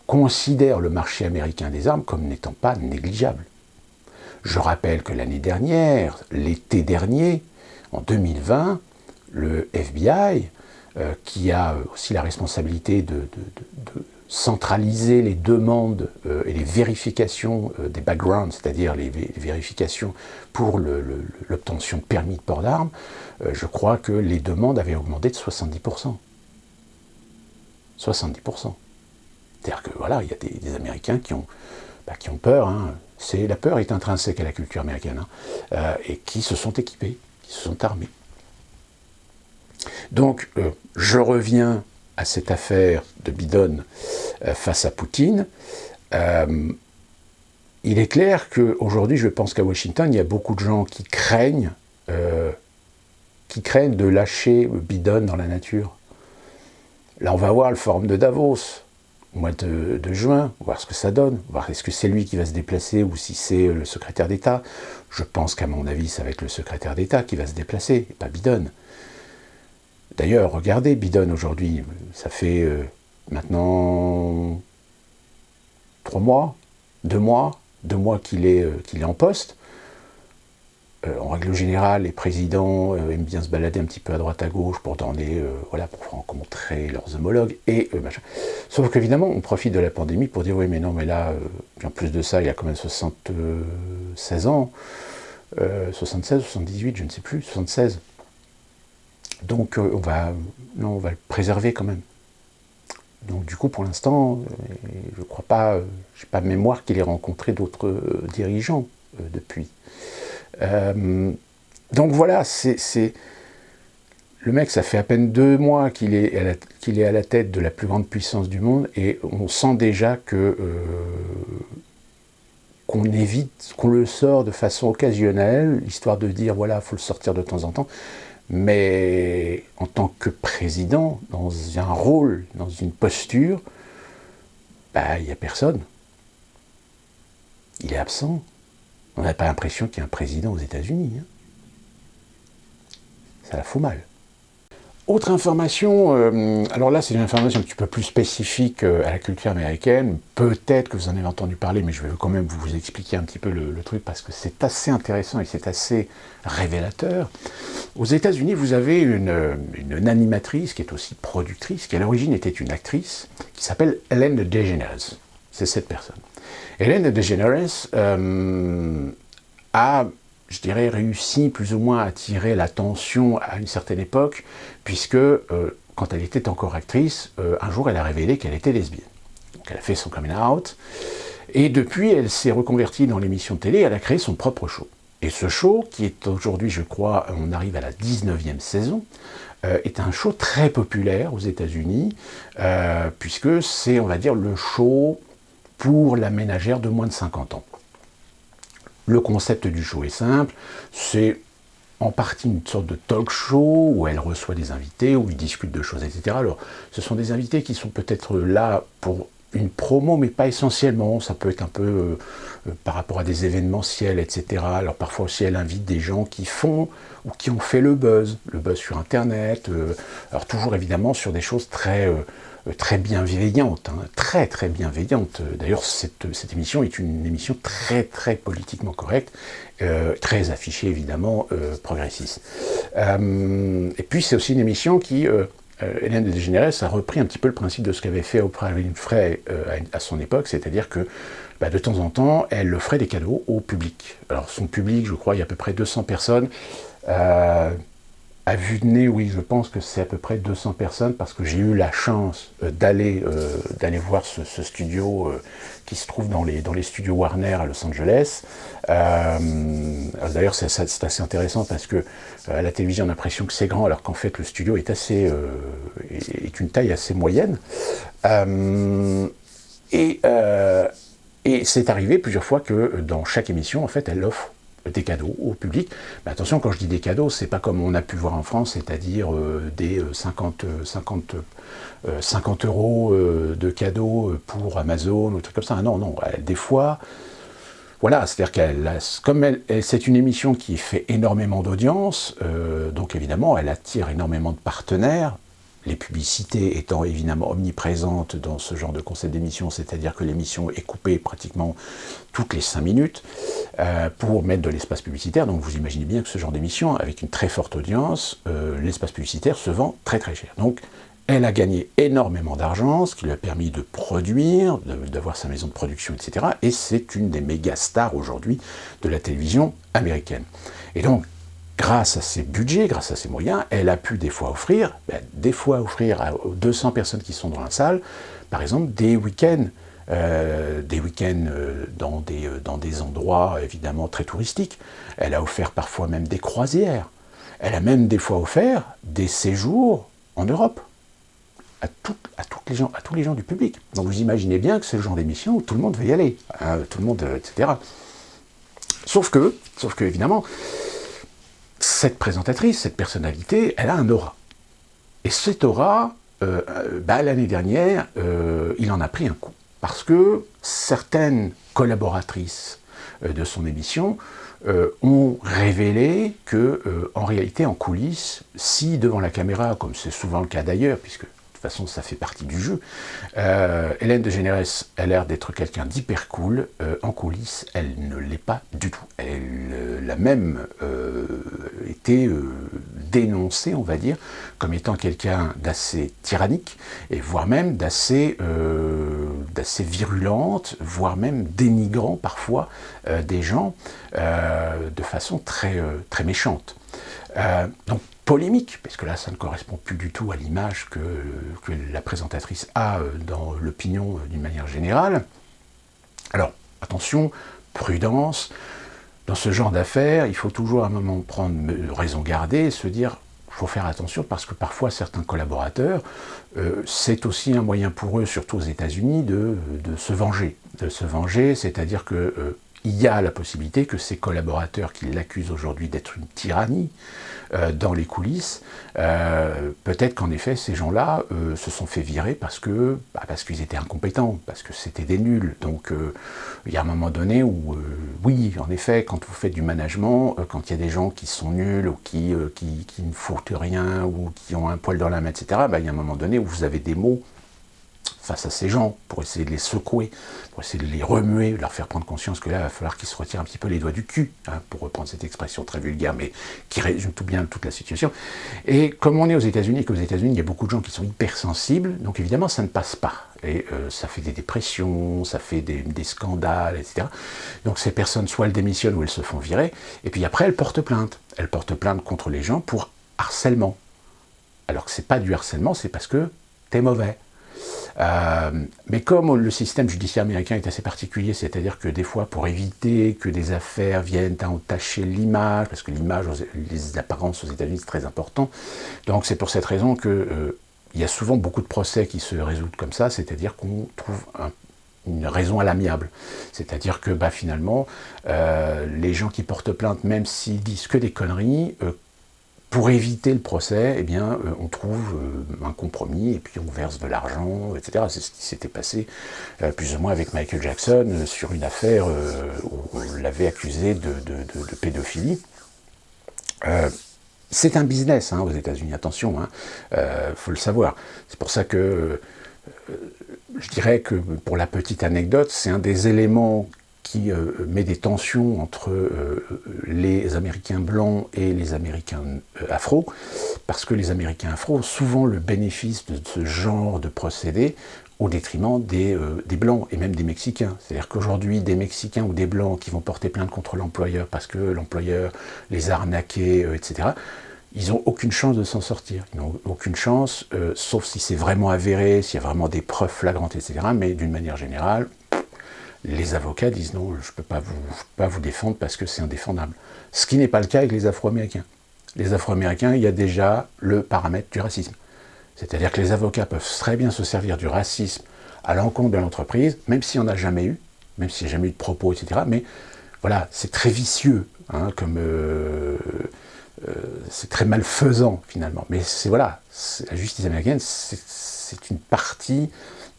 considèrent le marché américain des armes comme n'étant pas négligeable. Je rappelle que l'année dernière, l'été dernier, en 2020, le FBI, qui a aussi la responsabilité de centraliser les demandes et les vérifications des backgrounds, c'est-à-dire les vérifications pour l'obtention de permis de port d'armes, je crois que les demandes avaient augmenté de 70%. 70%. C'est-à-dire que voilà, il y a des Américains qui ont peur, hein. La peur est intrinsèque à la culture américaine, hein, et qui se sont équipés, qui se sont armés. Donc, je reviens à cette affaire de Biden face à Poutine. Il est clair qu'aujourd'hui, je pense qu'à Washington, il y a beaucoup de gens qui craignent de lâcher Biden dans la nature. Là, on va voir le forum de Davos, au mois de juin, voir ce que ça donne, voir est-ce que c'est lui qui va se déplacer ou si c'est le secrétaire d'État. Je pense qu'à mon avis, ça va être le secrétaire d'État qui va se déplacer, et pas Biden. D'ailleurs, regardez Biden aujourd'hui, ça fait maintenant 3 mois, 2 mois qu'il est en poste. En règle générale, les présidents aiment bien se balader un petit peu à droite à gauche pour rencontrer leurs homologues et machin. Sauf qu'évidemment, on profite de la pandémie pour dire oui, mais non, mais là, en plus de ça, il a quand même 76 ans, 76, 78, je ne sais plus, 76. Donc on va le préserver quand même. Donc du coup, pour l'instant, je ne crois pas, j'ai pas de mémoire qu'il ait rencontré d'autres dirigeants depuis. Donc voilà, le mec, ça fait à peine 2 mois qu'il est à la tête de la plus grande puissance du monde, et on sent déjà qu'on évite, qu'on le sort de façon occasionnelle, histoire de dire voilà, il faut le sortir de temps en temps. Mais en tant que président, dans un rôle, dans une posture, il n'y a personne. Il est absent. On n'a pas l'impression qu'il y a un président aux États-Unis. Hein. Ça la fout mal. Autre information, alors là c'est une information un petit peu plus spécifique à la culture américaine, peut-être que vous en avez entendu parler, mais je vais quand même vous expliquer un petit peu le truc parce que c'est assez intéressant et c'est assez révélateur. Aux États-Unis, vous avez une animatrice qui est aussi productrice, qui à l'origine était une actrice, qui s'appelle Ellen DeGeneres. C'est cette personne. Ellen DeGeneres a, je dirais, réussi plus ou moins à attirer l'attention à une certaine époque, puisque quand elle était encore actrice, un jour elle a révélé qu'elle était lesbienne. Donc elle a fait son coming out, et depuis elle s'est reconvertie dans l'émission de télé, elle a créé son propre show. Et ce show, qui est aujourd'hui, je crois, on arrive à la 19e saison, est un show très populaire aux États-Unis, puisque c'est, on va dire, le show pour la ménagère de moins de 50 ans. Le concept du show est simple, c'est en partie une sorte de talk show où elle reçoit des invités, où ils discutent de choses, etc. Alors, ce sont des invités qui sont peut-être là pour une promo, mais pas essentiellement. Ça peut être un peu par rapport à des événementiels, etc. Alors, parfois aussi, elle invite des gens qui font ou qui ont fait le buzz sur Internet. Alors, toujours évidemment sur des choses très bienveillante, hein, très très bienveillante. D'ailleurs, cette émission est une émission très très politiquement correcte, très affichée évidemment, progressiste. Et puis c'est aussi une émission qui, Ellen DeGeneres a repris un petit peu le principe de ce qu'avait fait Oprah Winfrey à son époque, c'est-à-dire que de temps en temps, elle offrait des cadeaux au public. Alors son public, je crois, il y a à peu près 200 personnes, À vue de nez, oui, je pense que c'est à peu près 200 personnes parce que j'ai eu la chance d'aller voir ce studio qui se trouve dans les studios Warner à Los Angeles. D'ailleurs, c'est assez intéressant parce que à la télévision, on a l'impression que c'est grand alors qu'en fait, le studio est une taille assez moyenne. Et c'est arrivé plusieurs fois que dans chaque émission, en fait, elle offre des cadeaux au public. Mais attention, quand je dis des cadeaux, c'est pas comme on a pu voir en France, c'est-à-dire des 50 euros de cadeaux pour Amazon ou des trucs comme ça. Non, des fois, voilà, c'est-à-dire c'est une émission qui fait énormément d'audience, donc évidemment, elle attire énormément de partenaires. Les publicités étant évidemment omniprésentes dans ce genre de concept d'émission, c'est-à-dire que l'émission est coupée pratiquement toutes les 5 minutes pour mettre de l'espace publicitaire. Donc vous imaginez bien que ce genre d'émission, avec une très forte audience, l'espace publicitaire se vend très très cher. Donc elle a gagné énormément d'argent, ce qui lui a permis de produire, d'avoir sa maison de production, etc. Et c'est une des méga stars aujourd'hui de la télévision américaine. Et donc, grâce à ses budgets, grâce à ses moyens, elle a pu des fois offrir aux 200 personnes qui sont dans la salle, par exemple, des week-ends dans des endroits évidemment très touristiques. Elle a offert parfois même des croisières. Elle a même des fois offert des séjours en Europe à tous les gens du public. Donc vous imaginez bien que c'est le genre d'émission où tout le monde veut y aller, tout le monde, etc. Sauf que évidemment, cette présentatrice, cette personnalité, elle a un aura. Et cette aura, l'année dernière, il en a pris un coup. Parce que certaines collaboratrices de son émission ont révélé que, en réalité, en coulisses, si devant la caméra, comme c'est souvent le cas d'ailleurs, puisque de toute façon ça fait partie du jeu, Hélène DeGeneres a l'air d'être quelqu'un d'hyper cool, en coulisses elle ne l'est pas du tout. Elle a même été dénoncée, on va dire, comme étant quelqu'un d'assez tyrannique, et voire même d'assez virulente, voire même dénigrant parfois des gens de façon très, très méchante. Donc polémique, parce que là ça ne correspond plus du tout à l'image que la présentatrice a dans l'opinion d'une manière générale. Alors attention, prudence, dans ce genre d'affaires, il faut toujours à un moment prendre raison garder et se dire il faut faire attention parce que parfois certains collaborateurs, c'est aussi un moyen pour eux, surtout aux États-Unis, de se venger. De se venger, c'est-à-dire que il y a la possibilité que ces collaborateurs qui l'accusent aujourd'hui d'être une tyrannie dans les coulisses, peut-être qu'en effet ces gens-là se sont fait virer parce qu'ils étaient incompétents, parce que c'était des nuls. Donc il y a un moment donné où, oui, en effet, quand vous faites du management, quand il y a des gens qui sont nuls ou qui ne foutent rien ou qui ont un poil dans la main, etc., il y a un moment donné où vous avez des mots face à ces gens, pour essayer de les secouer, pour essayer de les remuer, de leur faire prendre conscience que là, il va falloir qu'ils se retirent un petit peu les doigts du cul, pour reprendre cette expression très vulgaire, mais qui résume tout bien toute la situation. Et comme on est aux États-Unis, et qu'aux États-Unis, il y a beaucoup de gens qui sont hypersensibles, donc évidemment, ça ne passe pas. Et ça fait des dépressions, ça fait des scandales, etc. Donc ces personnes, soit elles démissionnent ou elles se font virer, et puis après, elles portent plainte. Elles portent plainte contre les gens pour harcèlement. Alors que c'est pas du harcèlement, c'est parce que t'es mauvais. Mais comme le système judiciaire américain est assez particulier, c'est-à-dire que des fois, pour éviter que des affaires viennent à entacher l'image, parce que l'image, les apparences aux États-Unis, c'est très important, donc c'est pour cette raison que il y a souvent beaucoup de procès qui se résolvent comme ça, c'est-à-dire qu'on trouve une raison à l'amiable. C'est-à-dire que finalement, les gens qui portent plainte, même s'ils disent que des conneries, pour éviter le procès, eh bien, on trouve un compromis et puis on verse de l'argent, etc. C'est ce qui s'était passé plus ou moins avec Michael Jackson sur une affaire où on l'avait accusé de pédophilie. C'est un business aux États-Unis, attention, faut le savoir. C'est pour ça que je dirais que, pour la petite anecdote, c'est un des éléments qui met des tensions entre les Américains blancs et les Américains afro, parce que les Américains afro ont souvent le bénéfice de ce genre de procédé au détriment des Blancs et même des Mexicains. C'est-à-dire qu'aujourd'hui, des Mexicains ou des Blancs qui vont porter plainte contre l'employeur parce que l'employeur les a arnaqués, etc., ils n'ont aucune chance de s'en sortir. Ils n'ont aucune chance, sauf si c'est vraiment avéré, s'il y a vraiment des preuves flagrantes, etc. Mais d'une manière générale, les avocats disent non, je ne peux pas vous défendre parce que c'est indéfendable. Ce qui n'est pas le cas avec les Afro-Américains. Les Afro-Américains, il y a déjà le paramètre du racisme. C'est-à-dire que les avocats peuvent très bien se servir du racisme à l'encontre de l'entreprise, même s'il n'y en a jamais eu, même s'il n'y a jamais eu de propos, etc. Mais voilà, c'est très vicieux, hein, c'est très malfaisant finalement. Mais voilà, la justice américaine, c'est une partie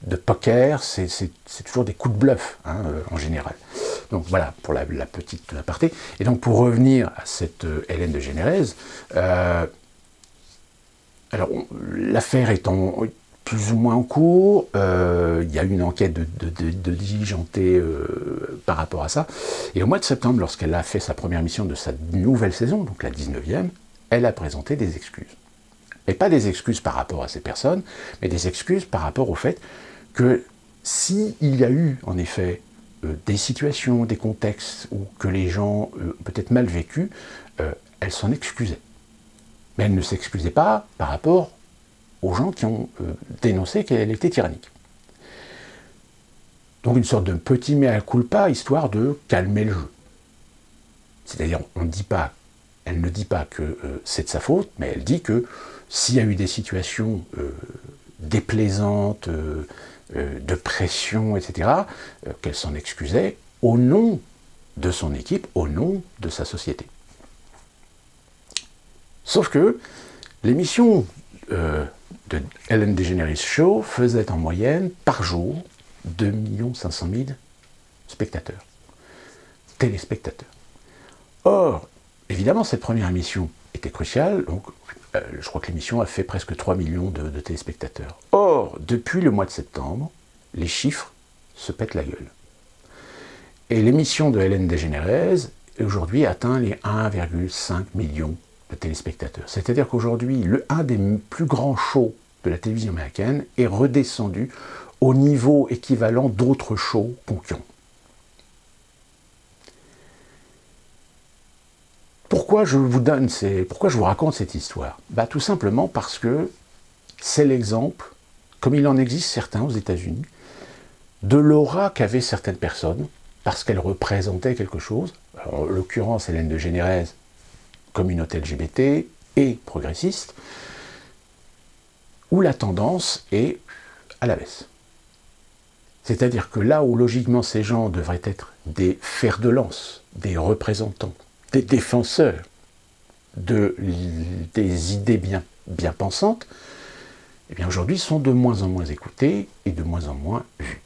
de poker, c'est toujours des coups de bluff, hein, en général. Donc voilà, pour la petite aparté. Et donc pour revenir à cette Hélène de Générez, alors l'affaire étant plus ou moins en cours, il y a eu une enquête de diligentée par rapport à ça. Et au mois de septembre, lorsqu'elle a fait sa première émission de sa nouvelle saison, donc la 19e, elle a présenté des excuses. Et pas des excuses par rapport à ces personnes, mais des excuses par rapport au fait que s'il y a eu, en effet, des situations, des contextes où que les gens ont peut-être mal vécu, elle s'en excusait. Mais elle ne s'excusait pas par rapport aux gens qui ont dénoncé qu'elle était tyrannique. Donc une sorte de petit mea culpa, histoire de calmer le jeu. C'est-à-dire, elle ne dit pas que c'est de sa faute, mais elle dit que s'il y a eu des situations déplaisantes, de pression, etc., qu'elle s'en excusait au nom de son équipe, au nom de sa société. Sauf que l'émission de Ellen DeGeneres Show faisait en moyenne par jour 2 500 000 spectateurs, téléspectateurs. Or, évidemment, cette première émission était cruciale, donc je crois que l'émission a fait presque 3 millions de téléspectateurs. Or, depuis le mois de septembre, les chiffres se pètent la gueule. Et l'émission de Ellen DeGeneres, aujourd'hui, atteint les 1,5 million de téléspectateurs. C'est-à-dire qu'aujourd'hui, un des plus grands shows de la télévision américaine est redescendu au niveau équivalent d'autres shows concurrents. Pourquoi je vous raconte cette histoire ? Tout simplement parce que c'est l'exemple, comme il en existe certains aux États-Unis, de l'aura qu'avaient certaines personnes, parce qu'elles représentaient quelque chose. Alors, en l'occurrence, Ellen DeGeneres, communauté LGBT et progressiste, où la tendance est à la baisse. C'est-à-dire que là où logiquement ces gens devraient être des fers de lance, des représentants, des défenseurs des idées bien pensantes, eh bien aujourd'hui sont de moins en moins écoutés et de moins en moins vus.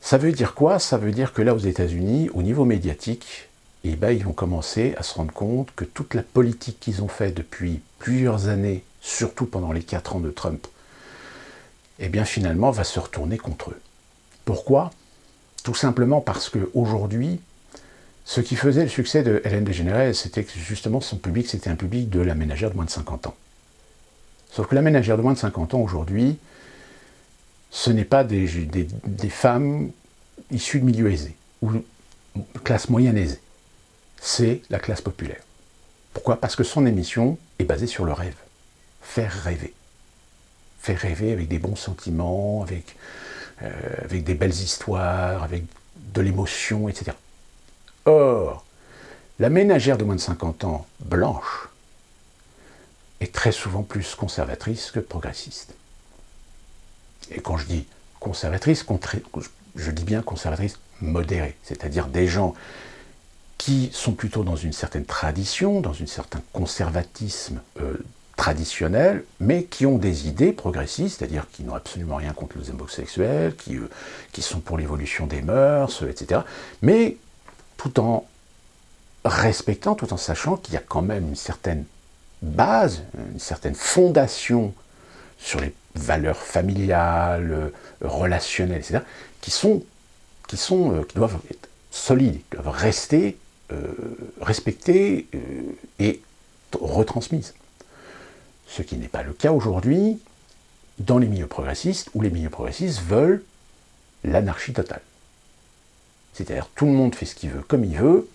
Ça veut dire quoi ? Ça veut dire que là aux États-Unis, au niveau médiatique, ils vont commencer à se rendre compte que toute la politique qu'ils ont faite depuis plusieurs années, surtout pendant les 4 ans de Trump, eh bien finalement va se retourner contre eux. Pourquoi ? Tout simplement parce qu'aujourd'hui, ce qui faisait le succès de Ellen DeGeneres, c'était que justement son public, c'était un public de la ménagère de moins de 50 ans. Sauf que la ménagère de moins de 50 ans aujourd'hui, ce n'est pas des femmes issues de milieux aisés, ou classe moyenne aisée. C'est la classe populaire. Pourquoi ? Parce que son émission est basée sur le rêve. Faire rêver. Faire rêver avec des bons sentiments, avec des belles histoires, avec de l'émotion, etc. Or, la ménagère de moins de 50 ans, blanche, est très souvent plus conservatrice que progressiste. Et quand je dis conservatrice, je dis bien conservatrice modérée, c'est-à-dire des gens qui sont plutôt dans une certaine tradition, dans un certain conservatisme traditionnel, mais qui ont des idées progressistes, c'est-à-dire qui n'ont absolument rien contre les homosexuels, qui sont pour l'évolution des mœurs, etc. Mais tout en respectant, tout en sachant qu'il y a quand même une certaine base, une certaine fondation sur les valeurs familiales, relationnelles, etc., qui doivent être solides, qui doivent rester respectées et retransmises. Ce qui n'est pas le cas aujourd'hui, dans les milieux progressistes, où les milieux progressistes veulent l'anarchie totale. C'est-à-dire tout le monde fait ce qu'il veut comme il veut,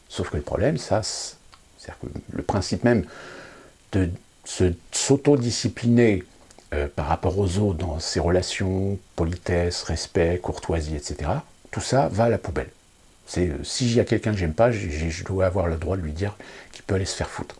sauf que le problème, c'est-à-dire que le principe même de s'autodiscipliner par rapport aux autres dans ses relations, politesse, respect, courtoisie, etc., tout ça va à la poubelle. Si il y a quelqu'un que j'aime pas, je dois avoir le droit de lui dire qu'il peut aller se faire foutre.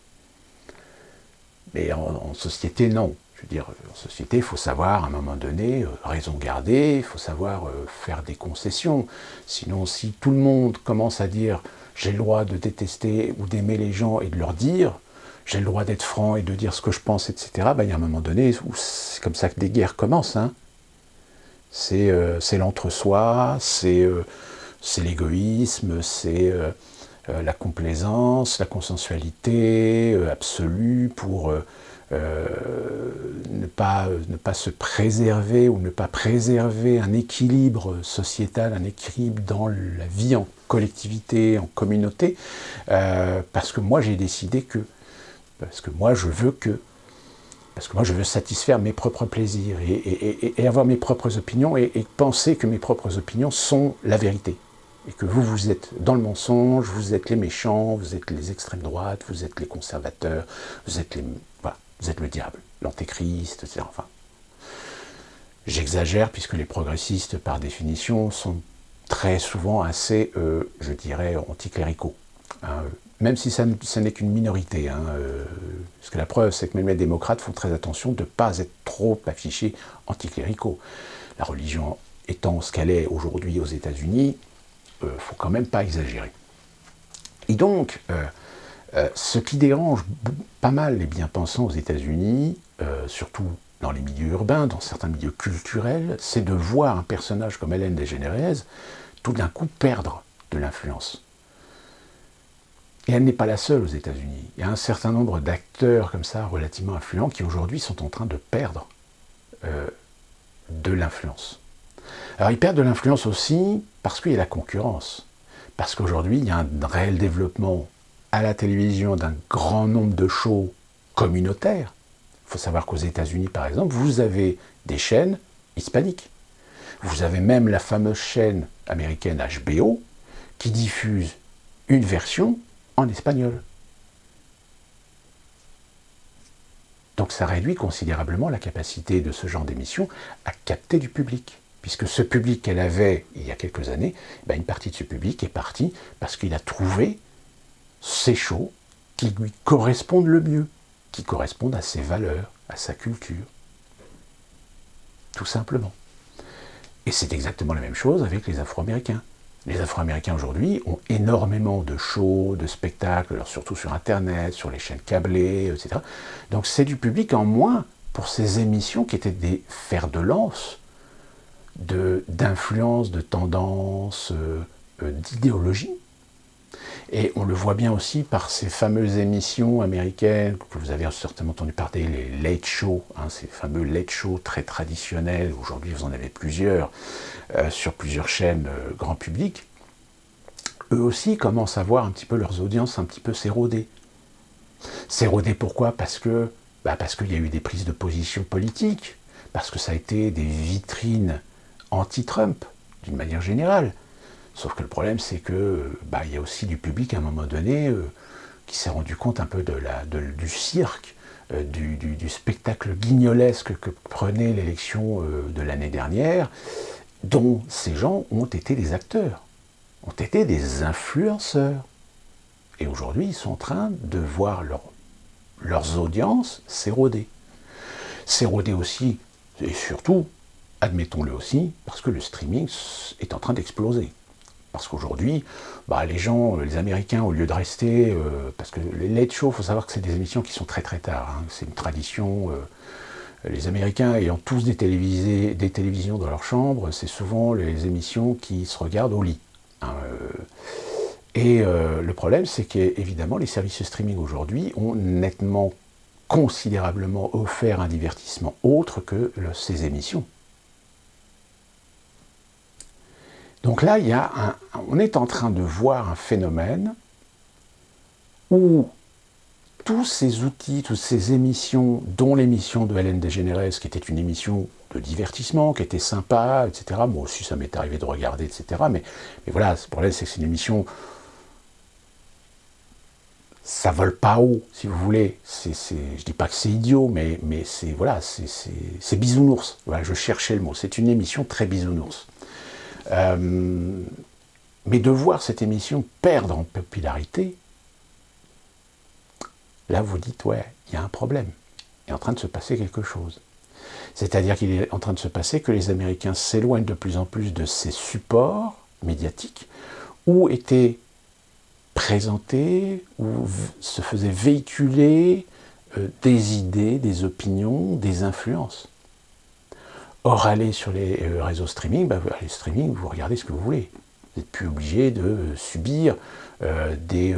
Mais en société, non. Je veux dire, en société, il faut savoir, à un moment donné, raison garder, il faut savoir faire des concessions. Sinon, si tout le monde commence à dire « j'ai le droit de détester ou d'aimer les gens et de leur dire », j'ai le droit d'être franc et de dire ce que je pense, etc., il y a un moment donné où c'est comme ça que des guerres commencent. Hein. C'est l'entre-soi, c'est l'égoïsme, c'est la complaisance, la consensualité absolue pour ne pas se préserver ou ne pas préserver un équilibre sociétal, un équilibre dans la vie en collectivité, en communauté, parce que moi j'ai décidé que, parce que moi je veux satisfaire mes propres plaisirs et avoir mes propres opinions et penser que mes propres opinions sont la vérité. Et que vous êtes dans le mensonge, vous êtes les méchants, vous êtes les extrêmes droites, vous êtes les conservateurs, vous êtes le diable, l'antéchrist, etc. Enfin, j'exagère puisque les progressistes, par définition, sont très souvent assez, je dirais, anticléricaux. Hein, même si ça n'est qu'une minorité. Hein, parce que la preuve, c'est que même les démocrates font très attention de ne pas être trop affichés anticléricaux. La religion étant ce qu'elle est aujourd'hui aux États-Unis, il ne faut quand même pas exagérer. Et donc, ce qui dérange pas mal les bien-pensants aux États-Unis, surtout dans les milieux urbains, dans certains milieux culturels, c'est de voir un personnage comme Ellen DeGeneres tout d'un coup perdre de l'influence. Et elle n'est pas la seule aux États-Unis. Il y a un certain nombre d'acteurs comme ça, relativement influents, qui aujourd'hui sont en train de perdre de l'influence. Alors ils perdent de l'influence aussi parce qu'il y a la concurrence. Parce qu'aujourd'hui, il y a un réel développement à la télévision d'un grand nombre de shows communautaires. Il faut savoir qu'aux États-Unis, par exemple, vous avez des chaînes hispaniques. Vous avez même la fameuse chaîne américaine HBO qui diffuse une version en espagnol. Donc ça réduit considérablement la capacité de ce genre d'émission à capter du public. Puisque ce public qu'elle avait il y a quelques années, une partie de ce public est partie parce qu'il a trouvé ces shows qui lui correspondent le mieux, qui correspondent à ses valeurs, à sa culture. Tout simplement. Et c'est exactement la même chose avec les Afro-Américains. Les Afro-Américains aujourd'hui ont énormément de shows, de spectacles, alors surtout sur Internet, sur les chaînes câblées, etc. Donc c'est du public en moins pour ces émissions qui étaient des fers de lance d'influence, de tendance, d'idéologie. Et on le voit bien aussi par ces fameuses émissions américaines que vous avez certainement entendu parler, les late shows, hein, ces fameux late shows très traditionnels. Aujourd'hui, vous en avez plusieurs sur plusieurs chaînes grand public. Eux aussi commencent à voir un petit peu leurs audiences un petit peu s'éroder. S'éroder pourquoi ? Parce qu'il y a eu des prises de position politiques, parce que ça a été des vitrines anti-Trump, d'une manière générale. Sauf que le problème, c'est que il y a aussi du public, à un moment donné, qui s'est rendu compte un peu du cirque, du spectacle guignolesque que prenait l'élection de l'année dernière, dont ces gens ont été des acteurs, ont été des influenceurs. Et aujourd'hui, ils sont en train de voir leurs audiences s'éroder. S'éroder aussi, et surtout, admettons-le aussi, parce que le streaming est en train d'exploser. Parce qu'aujourd'hui, les gens, les Américains, au lieu de rester... parce que les late shows, il faut savoir que c'est des émissions qui sont très très tard. Hein, c'est une tradition. Les Américains ayant tous des télévisions dans leur chambre, c'est souvent les émissions qui se regardent au lit. Hein, le problème, c'est qu'évidemment, les services streaming aujourd'hui ont nettement, considérablement offert un divertissement autre que ces émissions. Donc là, on est en train de voir un phénomène où tous ces outils, toutes ces émissions, dont l'émission de Hélène DeGeneres, qui était une émission de divertissement, qui était sympa, etc. Moi aussi, ça m'est arrivé de regarder, etc. Mais voilà, le problème, c'est que c'est une émission... Ça vole pas haut, si vous voulez. Je dis pas que c'est idiot, mais c'est voilà, c'est bisounours. Voilà, je cherchais le mot. C'est une émission très bisounours. Mais de voir cette émission perdre en popularité, là vous dites, ouais, il y a un problème. Il est en train de se passer quelque chose. C'est-à-dire qu'il est en train de se passer que les Américains s'éloignent de plus en plus de ces supports médiatiques où étaient présentés, où se faisaient véhiculer des idées, des opinions, des influences. Or, aller sur les réseaux streaming, les streaming, vous regardez ce que vous voulez. Vous n'êtes plus obligé de subir des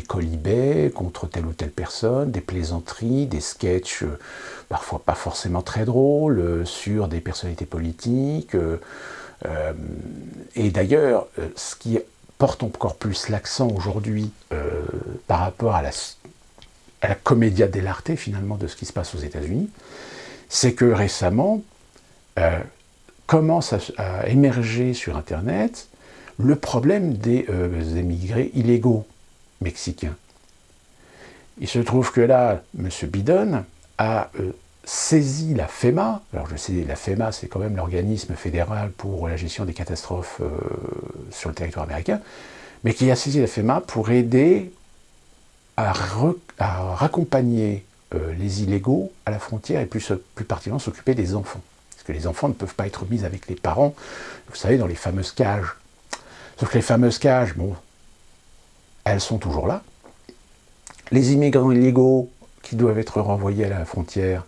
colibets contre telle ou telle personne, des plaisanteries, des sketchs parfois pas forcément très drôles sur des personnalités politiques. Et d'ailleurs, ce qui porte encore plus l'accent aujourd'hui par rapport à la commedia dell'arte, finalement, de ce qui se passe aux États-Unis, c'est que récemment, commence à émerger sur Internet le problème des émigrés illégaux mexicains. Il se trouve que là, M. Biden a saisi la FEMA. Alors je sais, la FEMA, c'est quand même l'organisme fédéral pour la gestion des catastrophes sur le territoire américain, mais qui a saisi la FEMA pour aider à raccompagner les illégaux à la frontière et plus particulièrement s'occuper des enfants. Parce que les enfants ne peuvent pas être mis avec les parents, vous savez, dans les fameuses cages. Sauf que les fameuses cages, bon, elles sont toujours là. Les immigrants illégaux qui doivent être renvoyés à la frontière,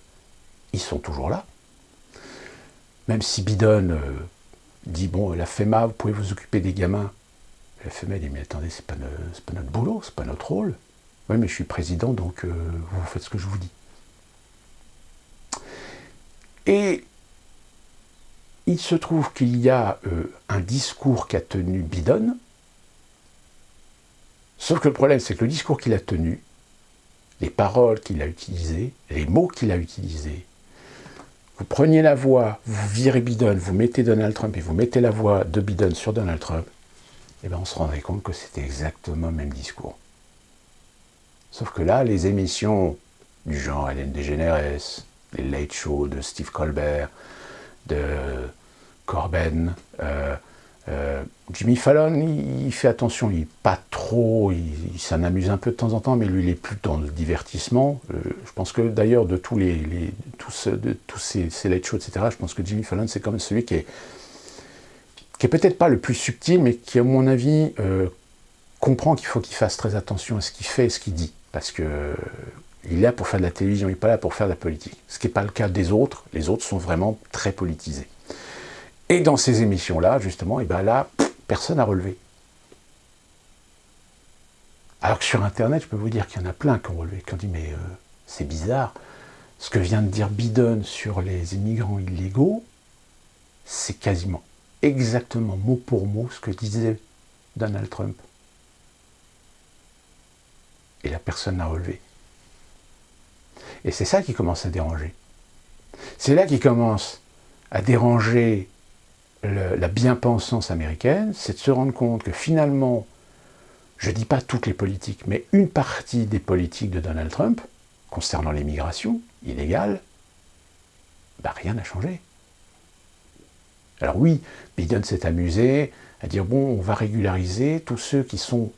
ils sont toujours là. Même si Biden dit, bon, la FEMA, vous pouvez vous occuper des gamins. La FEMA dit, mais attendez, c'est pas notre boulot, c'est pas notre rôle. Oui, mais je suis président, donc vous faites ce que je vous dis. Et il se trouve qu'il y a un discours qu'a tenu Biden, sauf que le problème, c'est que le discours qu'il a tenu, les paroles qu'il a utilisées, les mots qu'il a utilisés, vous preniez la voix, vous virez Biden, vous mettez Donald Trump et vous mettez la voix de Biden sur Donald Trump, et bien on se rendrait compte que c'était exactement le même discours. Sauf que là, les émissions du genre Hélène DeGeneres, les Late Show de Steve Colbert, de Corbin, Jimmy Fallon, il fait attention, il n'est pas trop, il s'en amuse un peu de temps en temps, mais lui, il est plus dans le divertissement. Je pense que d'ailleurs, de tous ces Late Show, etc., je pense que Jimmy Fallon, c'est quand même celui qui est peut-être pas le plus subtil, mais qui, à mon avis, comprend qu'il faut qu'il fasse très attention à ce qu'il fait et ce qu'il dit. Parce que il est là pour faire de la télévision, il n'est pas là pour faire de la politique. Ce qui n'est pas le cas des autres. Les autres sont vraiment très politisés. Et dans ces émissions-là, justement, et ben là, personne n'a relevé. Alors que sur Internet, je peux vous dire qu'il y en a plein qui ont relevé, qui ont dit, mais c'est bizarre, ce que vient de dire Biden sur les immigrants illégaux, c'est quasiment exactement mot pour mot ce que disait Donald Trump. Et la personne n'a relevé. Et c'est ça qui commence à déranger. C'est là qui commence à déranger la bien-pensance américaine, c'est de se rendre compte que finalement, je ne dis pas toutes les politiques, mais une partie des politiques de Donald Trump, concernant l'immigration illégale, rien n'a changé. Alors oui, Biden s'est amusé à dire, bon, on va régulariser tous ceux qui sont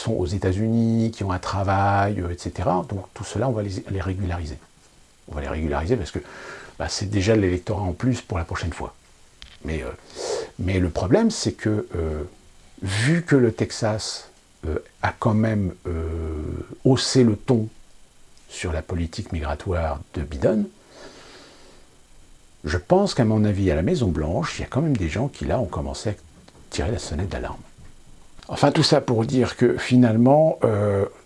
aux États-Unis, qui ont un travail, etc. Donc tout cela, on va les régulariser. On va les régulariser parce que c'est déjà l'électorat en plus pour la prochaine fois. Mais le problème, c'est que vu que le Texas a quand même haussé le ton sur la politique migratoire de Biden, je pense qu'à mon avis, à la Maison-Blanche, il y a quand même des gens qui, là, ont commencé à tirer la sonnette d'alarme. Enfin, tout ça pour dire que, finalement,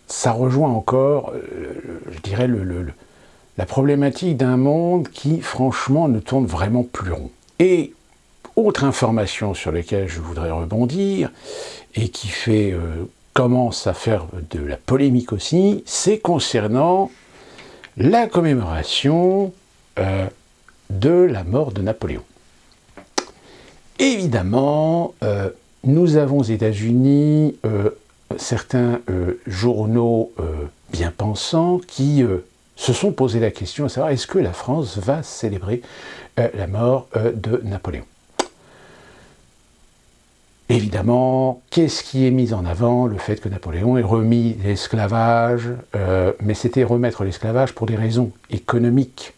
ça rejoint encore, je dirais, la problématique d'un monde qui, franchement, ne tourne vraiment plus rond. Et, autre information sur laquelle je voudrais rebondir, et qui fait commence à faire de la polémique aussi, c'est concernant la commémoration de la mort de Napoléon. Évidemment, nous avons aux États-Unis certains journaux bien pensants qui se sont posé la question à savoir est-ce que la France va célébrer la mort de Napoléon. Évidemment, qu'est-ce qui est mis en avant? Le fait que Napoléon ait remis l'esclavage, mais c'était remettre l'esclavage pour des raisons économiques.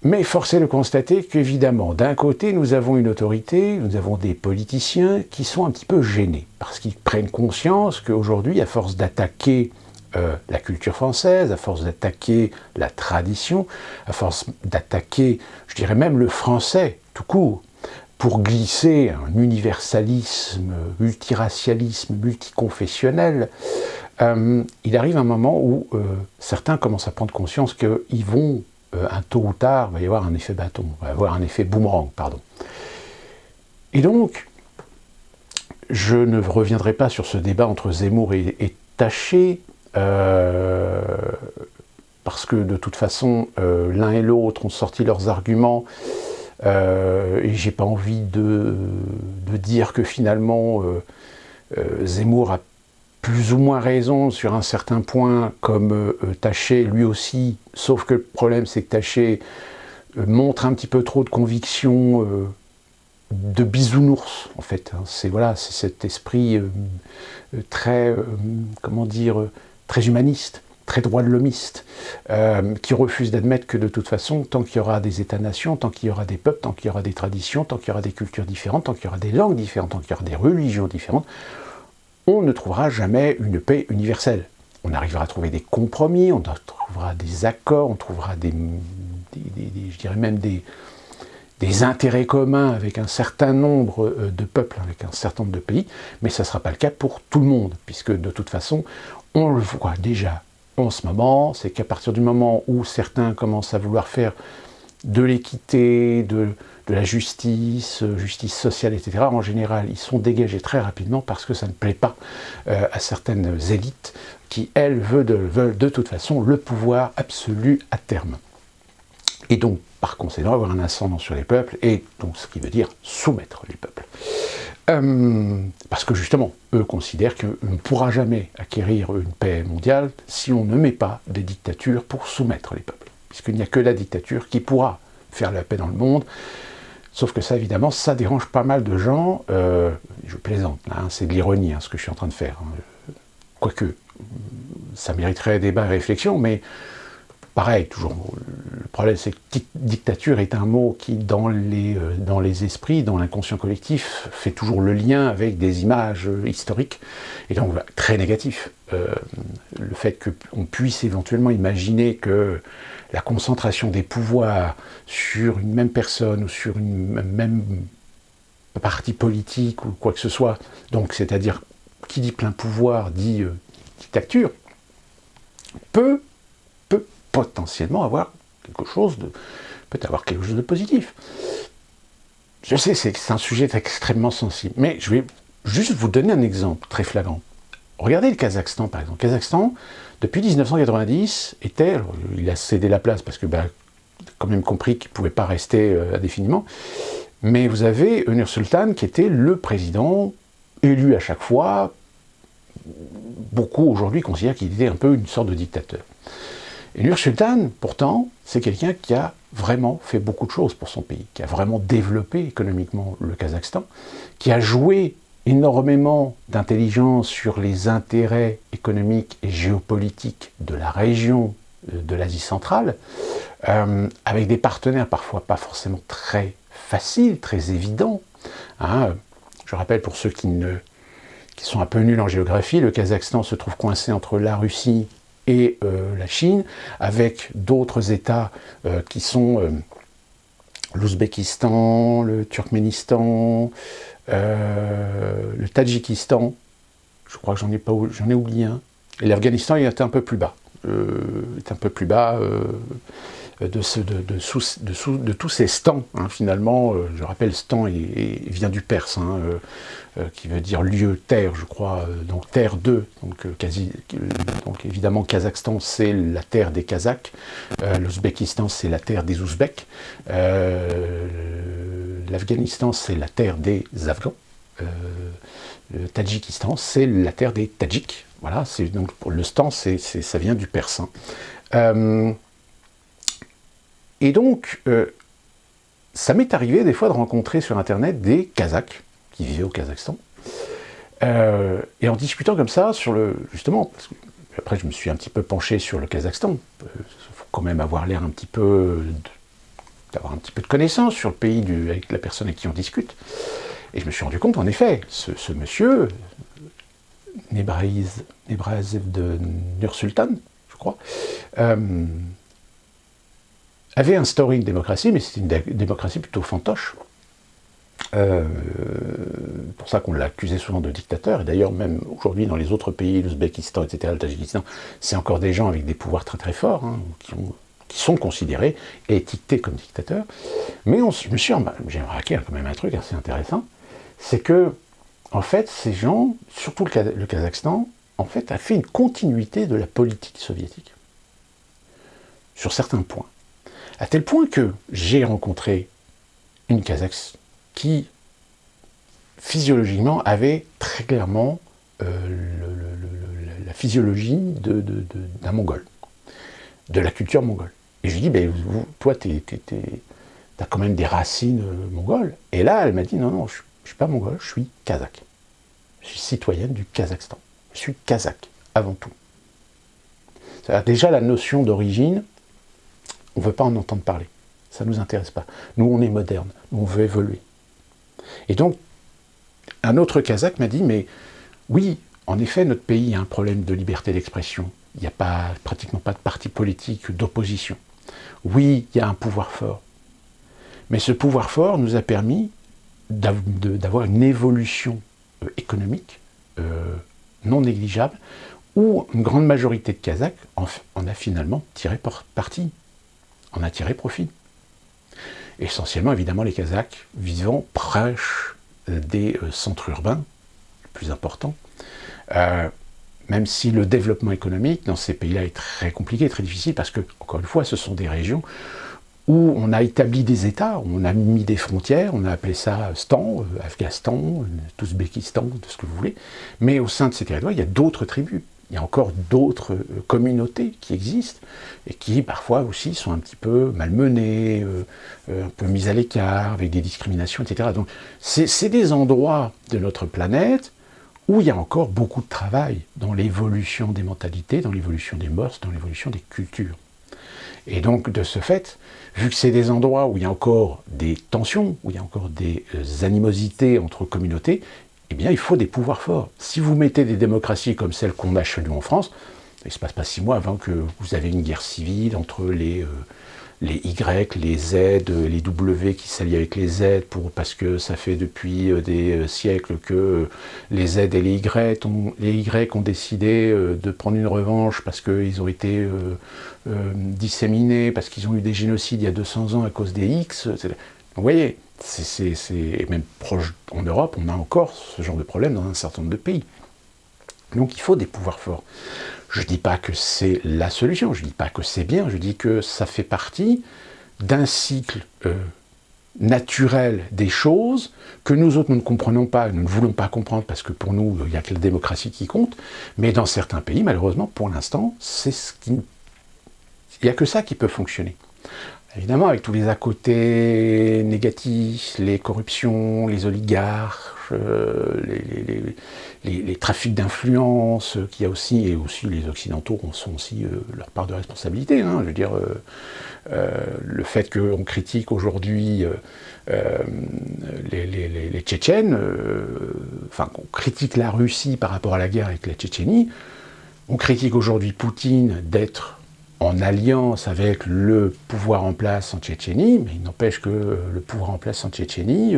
Mais force est de constater qu'évidemment, d'un côté, nous avons une autorité, nous avons des politiciens qui sont un petit peu gênés, parce qu'ils prennent conscience qu'aujourd'hui, à force d'attaquer la culture française, à force d'attaquer la tradition, à force d'attaquer, je dirais même le français, tout court, pour glisser un universalisme, multiracialisme, multiconfessionnel, il arrive un moment où certains commencent à prendre conscience qu'ils vont, un tôt ou tard, il va y avoir un effet bâton, il va y avoir un effet boomerang, pardon. Et donc, je ne reviendrai pas sur ce débat entre Zemmour et Taché, parce que de toute façon, l'un et l'autre ont sorti leurs arguments, et j'ai pas envie de dire que finalement Zemmour a plus ou moins raison sur un certain point, comme Taché lui aussi, sauf que le problème c'est que Taché montre un petit peu trop de conviction de bisounours en fait. C'est voilà, c'est cet esprit très, comment dire, très humaniste, très droit de l'homiste, qui refuse d'admettre que de toute façon, tant qu'il y aura des États-nations, tant qu'il y aura des peuples, tant qu'il y aura des traditions, tant qu'il y aura des cultures différentes, tant qu'il y aura des langues différentes, tant qu'il y aura des religions différentes, on ne trouvera jamais une paix universelle. On arrivera à trouver des compromis, on trouvera des accords, on trouvera je dirais même des intérêts communs avec un certain nombre de peuples, avec un certain nombre de pays, mais ça ne sera pas le cas pour tout le monde, puisque de toute façon, on le voit déjà en ce moment, c'est qu'à partir du moment où certains commencent à vouloir faire de l'équité, de la justice, justice sociale, etc., en général, ils sont dégagés très rapidement parce que ça ne plaît pas à certaines élites qui, elles, veulent de toute façon le pouvoir absolu à terme. Et donc, par conséquent, avoir un ascendant sur les peuples, et donc ce qui veut dire soumettre les peuples. Parce que justement, eux considèrent qu'on ne pourra jamais acquérir une paix mondiale si on ne met pas des dictatures pour soumettre les peuples. Puisqu'il n'y a que la dictature qui pourra faire la paix dans le monde. Sauf que ça, évidemment, ça dérange pas mal de gens. Je plaisante, là, c'est de l'ironie, ce que je suis en train de faire. Quoique, ça mériterait débat et réflexion, mais pareil, toujours, le problème c'est que dictature est un mot qui, dans les esprits, dans l'inconscient collectif, fait toujours le lien avec des images historiques, et donc très négatif. Le fait qu'on puisse éventuellement imaginer que la concentration des pouvoirs sur une même personne ou sur une même parti politique ou quoi que ce soit, donc c'est-à-dire qui dit plein pouvoir dit dictature, peut potentiellement avoir quelque chose de positif. Je sais, c'est un sujet extrêmement sensible, mais je vais juste vous donner un exemple très flagrant. Regardez le Kazakhstan, par exemple. Le Kazakhstan, depuis 1990, il a cédé la place parce que, a quand même compris qu'il ne pouvait pas rester indéfiniment, mais vous avez Nursultan qui était le président élu à chaque fois. Beaucoup aujourd'hui considèrent qu'il était un peu une sorte de dictateur. Et Nursultan, pourtant, c'est quelqu'un qui a vraiment fait beaucoup de choses pour son pays, qui a vraiment développé économiquement le Kazakhstan, qui a joué énormément d'intelligence sur les intérêts économiques et géopolitiques de la région de l'Asie centrale, avec des partenaires parfois pas forcément très faciles, très évidents. Je rappelle pour ceux qui sont un peu nuls en géographie, le Kazakhstan se trouve coincé entre la Russie et la Chine, avec d'autres États qui sont l'Ouzbékistan, le Turkménistan, le Tadjikistan, je crois que j'en ai oublié un, et l'Afghanistan il est un peu plus bas, de tous ces stans. Hein, finalement, je rappelle, stan vient du perse, hein, qui veut dire lieu, terre, je crois, donc terre 2. Donc évidemment, Kazakhstan, c'est la terre des Kazakhs, l'Ouzbékistan, c'est la terre des Ouzbeks, l'Afghanistan, c'est la terre des Afghans, le Tadjikistan, c'est la terre des Tadjiks. Voilà, donc pour le stan, ça vient du perse. Hein. Et donc, ça m'est arrivé des fois de rencontrer sur Internet des Kazakhs qui vivaient au Kazakhstan. Et en discutant comme ça, justement, parce que après je me suis un petit peu penché sur le Kazakhstan, il faut quand même avoir l'air un petit peu, d'avoir un petit peu de connaissance sur le pays avec la personne avec qui on discute. Et je me suis rendu compte, en effet, ce monsieur, Nebrazev de Nur-Sultan, je crois, avait instauré une démocratie, mais c'était une démocratie plutôt fantoche. Pour ça qu'on l'a accusé souvent de dictateur, et d'ailleurs même aujourd'hui dans les autres pays, l'Ouzbékistan, etc., le Tadjikistan, c'est encore des gens avec des pouvoirs très très forts, hein, qui sont considérés et étiquetés comme dictateurs. Mais j'ai remarqué quand même un truc assez intéressant, c'est que, en fait, ces gens, surtout le Kazakhstan, en fait, a fait une continuité de la politique soviétique, sur certains points. À tel point que j'ai rencontré une Kazakh qui, physiologiquement, avait très clairement la physiologie d'un Mongol, de la culture mongole. Et je lui dis, ben, toi, t'as quand même des racines mongoles. Et là, elle m'a dit, non, je suis pas mongole, je suis kazakh. Je suis citoyenne du Kazakhstan. Je suis kazakh, avant tout. C'est-à-dire, déjà, la notion d'origine, on ne veut pas en entendre parler. Ça ne nous intéresse pas. Nous, on est moderne. Nous, on veut évoluer. Et donc, un autre Kazakh m'a dit, mais oui, en effet, notre pays a un problème de liberté d'expression. Il n'y a pratiquement pas de parti politique d'opposition. Oui, il y a un pouvoir fort. Mais ce pouvoir fort nous a permis d'avoir une évolution économique non négligeable, où une grande majorité de Kazakhs en a finalement tiré parti, en a tiré profit. Essentiellement, évidemment, les Kazakhs vivant proches des centres urbains les plus importants, même si le développement économique dans ces pays-là est très compliqué, très difficile, parce que, encore une fois, ce sont des régions où on a établi des États, on a mis des frontières, on a appelé ça Stan, Afghanistan, Ouzbékistan, tout ce que vous voulez, mais au sein de ces territoires, il y a d'autres tribus, il y a encore d'autres communautés qui existent, et qui parfois aussi sont un petit peu malmenées, un peu mises à l'écart, avec des discriminations, etc. Donc c'est des endroits de notre planète où il y a encore beaucoup de travail dans l'évolution des mentalités, dans l'évolution des mœurs, dans l'évolution des cultures. Et donc, de ce fait, vu que c'est des endroits où il y a encore des tensions, où il y a encore des animosités entre communautés, eh bien, il faut des pouvoirs forts. Si vous mettez des démocraties comme celles qu'on a chez nous en France, il ne se passe pas 6 mois avant que vous avez une guerre civile entre les Y, les Z, les W qui s'allient avec les Z, parce que ça fait depuis des siècles que les Z et les Y ont décidé de prendre une revanche parce qu'ils ont été disséminés, parce qu'ils ont eu des génocides il y a 200 ans à cause des X. Donc, vous voyez, et même proche en Europe, on a encore ce genre de problème dans un certain nombre de pays. Donc il faut des pouvoirs forts. Je ne dis pas que c'est la solution, je ne dis pas que c'est bien, je dis que ça fait partie d'un cycle naturel des choses que nous autres, nous ne comprenons pas, nous ne voulons pas comprendre, parce que pour nous, il n'y a que la démocratie qui compte, mais dans certains pays, malheureusement, pour l'instant, il n'y a que ça qui peut fonctionner. Évidemment, avec tous les à-côtés négatifs, les corruptions, les oligarches, les trafics d'influence qu'il y a aussi, et aussi les Occidentaux sont aussi leur part de responsabilité. Hein, je veux dire, le fait qu'on critique aujourd'hui les Tchétchènes, qu'on critique la Russie par rapport à la guerre avec la Tchétchénie, on critique aujourd'hui Poutine d'être en alliance avec le pouvoir en place en Tchétchénie, mais il n'empêche que le pouvoir en place en Tchétchénie,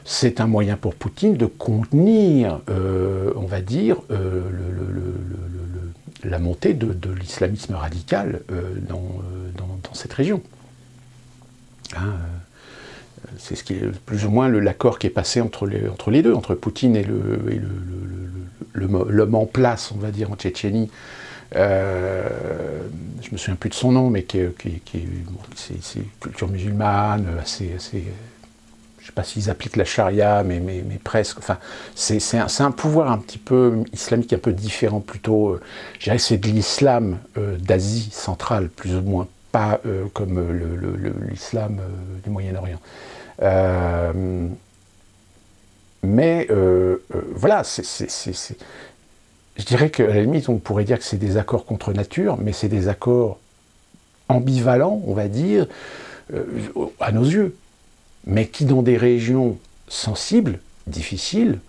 c'est un moyen pour Poutine de contenir, on va dire, la montée de l'islamisme radical dans cette région. Hein, c'est ce qui est plus ou moins l'accord qui est passé entre les deux, entre Poutine et l'homme en place, on va dire, en Tchétchénie. Je me souviens plus de son nom, mais c'est culture musulmane, assez, je sais pas s'ils appliquent la charia, mais presque. Enfin, c'est un pouvoir un petit peu islamique, un peu différent, plutôt. Je dirais que c'est de l'islam d'Asie centrale, plus ou moins, pas comme l'islam du Moyen-Orient. Mais voilà, je dirais qu'à la limite, on pourrait dire que c'est des accords contre nature, mais c'est des accords ambivalents, on va dire, à nos yeux, mais qui, dans des régions sensibles, difficiles,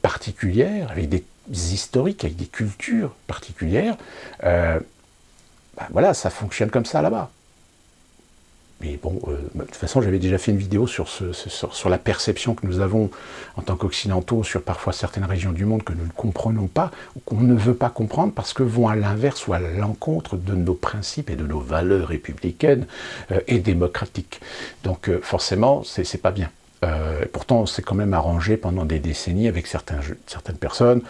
particulières, avec des historiques, avec des cultures particulières, voilà, ça fonctionne comme ça là-bas. Mais bon, de toute façon, j'avais déjà fait une vidéo sur la perception que nous avons en tant qu'occidentaux sur parfois certaines régions du monde que nous ne comprenons pas, ou qu'on ne veut pas comprendre parce que vont à l'inverse ou à l'encontre de nos principes et de nos valeurs républicaines et démocratiques. Donc forcément, c'est pas bien. Pourtant, on s'est quand même arrangé pendant des décennies avec certaines personnes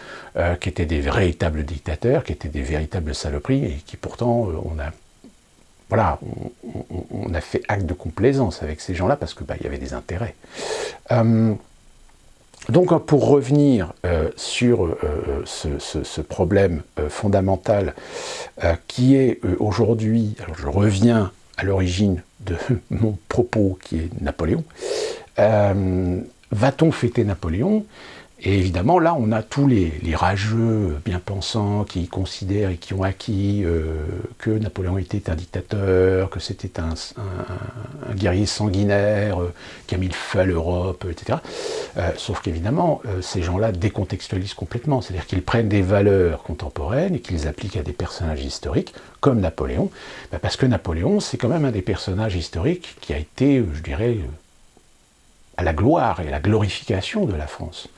qui étaient des véritables dictateurs, qui étaient des véritables saloperies, et qui pourtant, on a fait acte de complaisance avec ces gens-là parce que y avait des intérêts. Donc, pour revenir sur ce problème fondamental qui est aujourd'hui, alors je reviens à l'origine de mon propos qui est Napoléon. Va-t-on fêter Napoléon ? Et évidemment, là, on a tous les rageux bien-pensants qui considèrent et qui ont acquis que Napoléon était un dictateur, que c'était un guerrier sanguinaire, qui a mis le feu à l'Europe, etc. Sauf qu'évidemment, ces gens-là décontextualisent complètement. C'est-à-dire qu'ils prennent des valeurs contemporaines et qu'ils les appliquent à des personnages historiques, comme Napoléon. Parce que Napoléon, c'est quand même un des personnages historiques qui a été, je dirais, à la gloire et à la glorification de la France,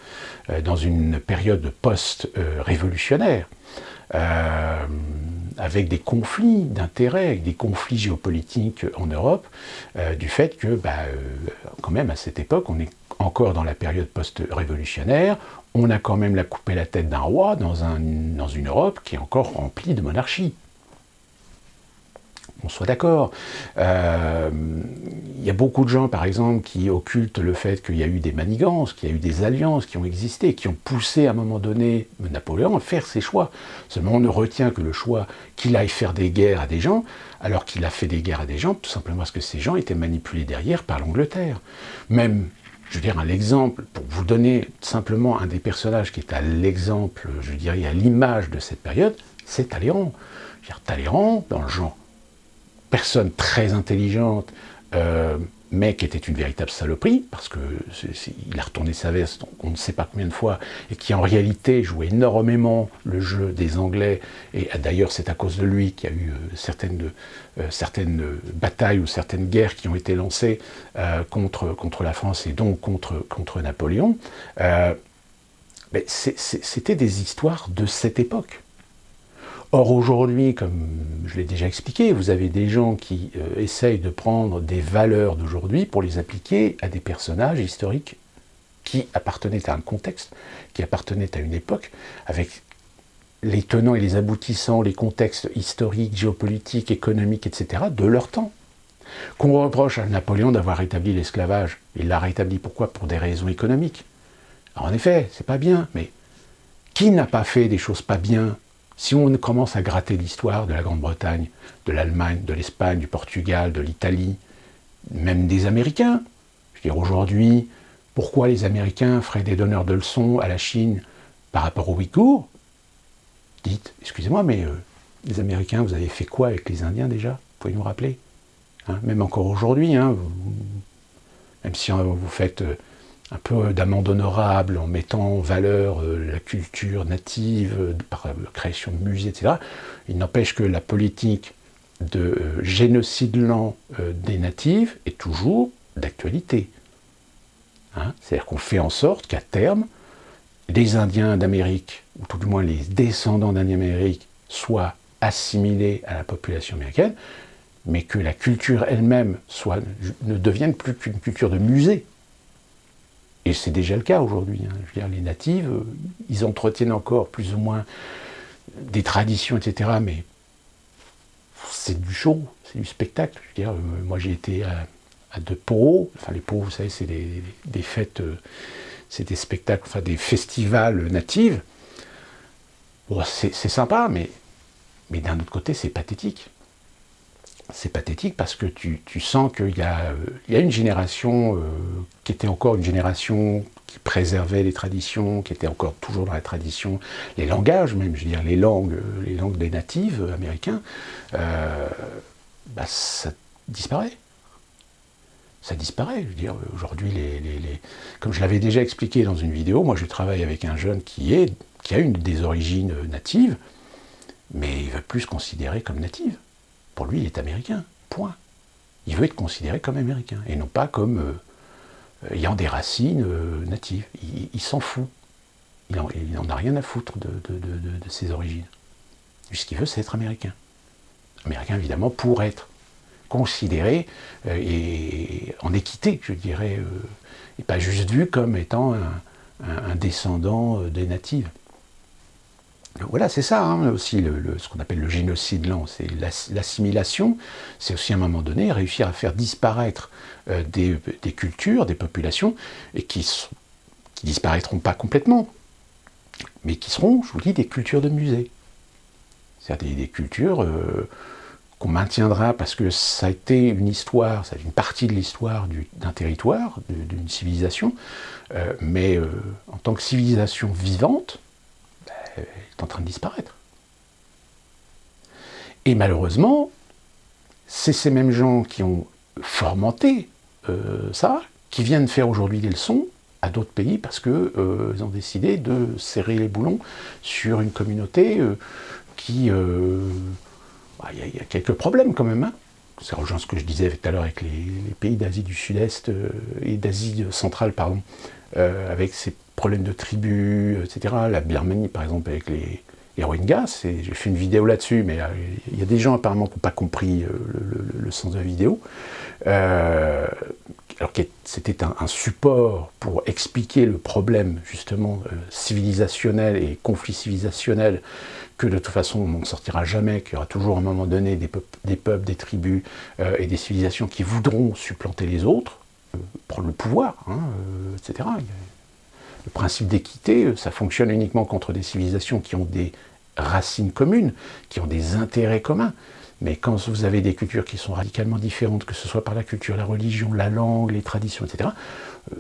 dans une période post-révolutionnaire, avec des conflits d'intérêts, avec des conflits géopolitiques en Europe, du fait que, quand même, à cette époque, on est encore dans la période post-révolutionnaire, on a quand même coupé la tête d'un roi dans une Europe qui est encore remplie de monarchies. On soit d'accord. Il y a beaucoup de gens, par exemple, qui occultent le fait qu'il y a eu des manigances, qu'il y a eu des alliances qui ont existé, qui ont poussé à un moment donné Napoléon à faire ses choix. Seulement, on ne retient que le choix qu'il aille faire des guerres à des gens, alors qu'il a fait des guerres à des gens, tout simplement parce que ces gens étaient manipulés derrière par l'Angleterre. Même, je veux dire, un exemple, pour vous donner simplement un des personnages qui est à l'exemple, je dirais, à l'image de cette période, c'est Talleyrand. Je veux dire, Talleyrand, dans le genre personne très intelligente, mais qui était une véritable saloperie, parce qu'il a retourné sa veste, on ne sait pas combien de fois, et qui en réalité jouait énormément le jeu des Anglais, et d'ailleurs c'est à cause de lui qu'il y a eu certaines batailles ou certaines guerres qui ont été lancées contre la France et donc contre Napoléon. C'était des histoires de cette époque. Or aujourd'hui, comme je l'ai déjà expliqué, vous avez des gens qui essayent de prendre des valeurs d'aujourd'hui pour les appliquer à des personnages historiques qui appartenaient à un contexte, qui appartenaient à une époque, avec les tenants et les aboutissants, les contextes historiques, géopolitiques, économiques, etc., de leur temps. Qu'on reproche à Napoléon d'avoir rétabli l'esclavage. Il l'a rétabli pourquoi ? Pour des raisons économiques. Alors en effet, c'est pas bien, mais qui n'a pas fait des choses pas bien ? Si on commence à gratter l'histoire de la Grande-Bretagne, de l'Allemagne, de l'Espagne, du Portugal, de l'Italie, même des Américains, je veux dire aujourd'hui, pourquoi les Américains feraient des donneurs de leçons à la Chine par rapport aux Ouïghours ? Dites, excusez-moi, mais les Américains, vous avez fait quoi avec les Indiens déjà ? Vous pouvez nous rappeler ? Même encore aujourd'hui, même si vous faites un peu d'amende honorable en mettant en valeur la culture native par la création de musées, etc. Il n'empêche que la politique de génocide lent des natifs est toujours d'actualité. C'est-à-dire qu'on fait en sorte qu'à terme, les Indiens d'Amérique, ou tout du moins les descendants d'Indiens d'Amérique, soit assimilée à la population américaine, mais que la culture elle-même ne devienne plus qu'une culture de musée. Et c'est déjà le cas aujourd'hui. Hein. Je veux dire, les natives, ils entretiennent encore plus ou moins des traditions, etc. Mais c'est du show, c'est du spectacle. Je veux dire, moi j'ai été à de Poro. Enfin, les Poro, vous savez, c'est des fêtes, c'est des spectacles, enfin des festivals natifs. Bon, c'est sympa, mais d'un autre côté, c'est pathétique. C'est pathétique parce que tu sens qu'il y a une génération qui était encore une génération qui préservait les traditions, qui était encore toujours dans la tradition, les langages même, je veux dire, les langues des natifs américains, ça disparaît. Ça disparaît. Je veux dire, aujourd'hui, comme je l'avais déjà expliqué dans une vidéo, moi je travaille avec un jeune qui a une des origines natives, mais il ne veut plus se considérer comme native. Pour lui, il est américain, point. Il veut être considéré comme américain, et non pas comme ayant des racines natives. Il s'en fout. Il n'en a rien à foutre de ses origines. Lui, ce qu'il veut, c'est être américain. Américain, évidemment, pour être considéré et en équité, je dirais, et pas juste vu comme étant un descendant des natives. Donc voilà, c'est ça hein, aussi ce qu'on appelle le génocide lent, c'est l'assimilation, c'est aussi à un moment donné réussir à faire disparaître des cultures, des populations, et qui disparaîtront pas complètement, mais qui seront, je vous dis, des cultures de musée. C'est-à-dire des cultures qu'on maintiendra parce que ça a été une histoire, ça a été une partie de l'histoire d'un territoire, d'une civilisation, mais en tant que civilisation vivante, elle est en train de disparaître. Et malheureusement, c'est ces mêmes gens qui ont fomenté ça, qui viennent faire aujourd'hui des leçons à d'autres pays parce qu'ils ont décidé de serrer les boulons sur une communauté qui... il y a quelques problèmes quand même. Hein. Ça rejoint ce que je disais tout à l'heure avec les pays d'Asie du Sud-Est et d'Asie centrale, pardon, avec ces problèmes de tribus, etc. La Birmanie, par exemple, avec les Rohingyas, j'ai fait une vidéo là-dessus, mais il y a des gens apparemment qui n'ont pas compris le sens de la vidéo. Alors que c'était un support pour expliquer le problème, justement, civilisationnel et conflit civilisationnel, que de toute façon on n'en sortira jamais, qu'il y aura toujours à un moment donné des peuples, des tribus et des civilisations qui voudront supplanter les autres, prendre le pouvoir, hein, etc. Le principe d'équité, ça fonctionne uniquement contre des civilisations qui ont des racines communes, qui ont des intérêts communs. Mais quand vous avez des cultures qui sont radicalement différentes, que ce soit par la culture, la religion, la langue, les traditions, etc.,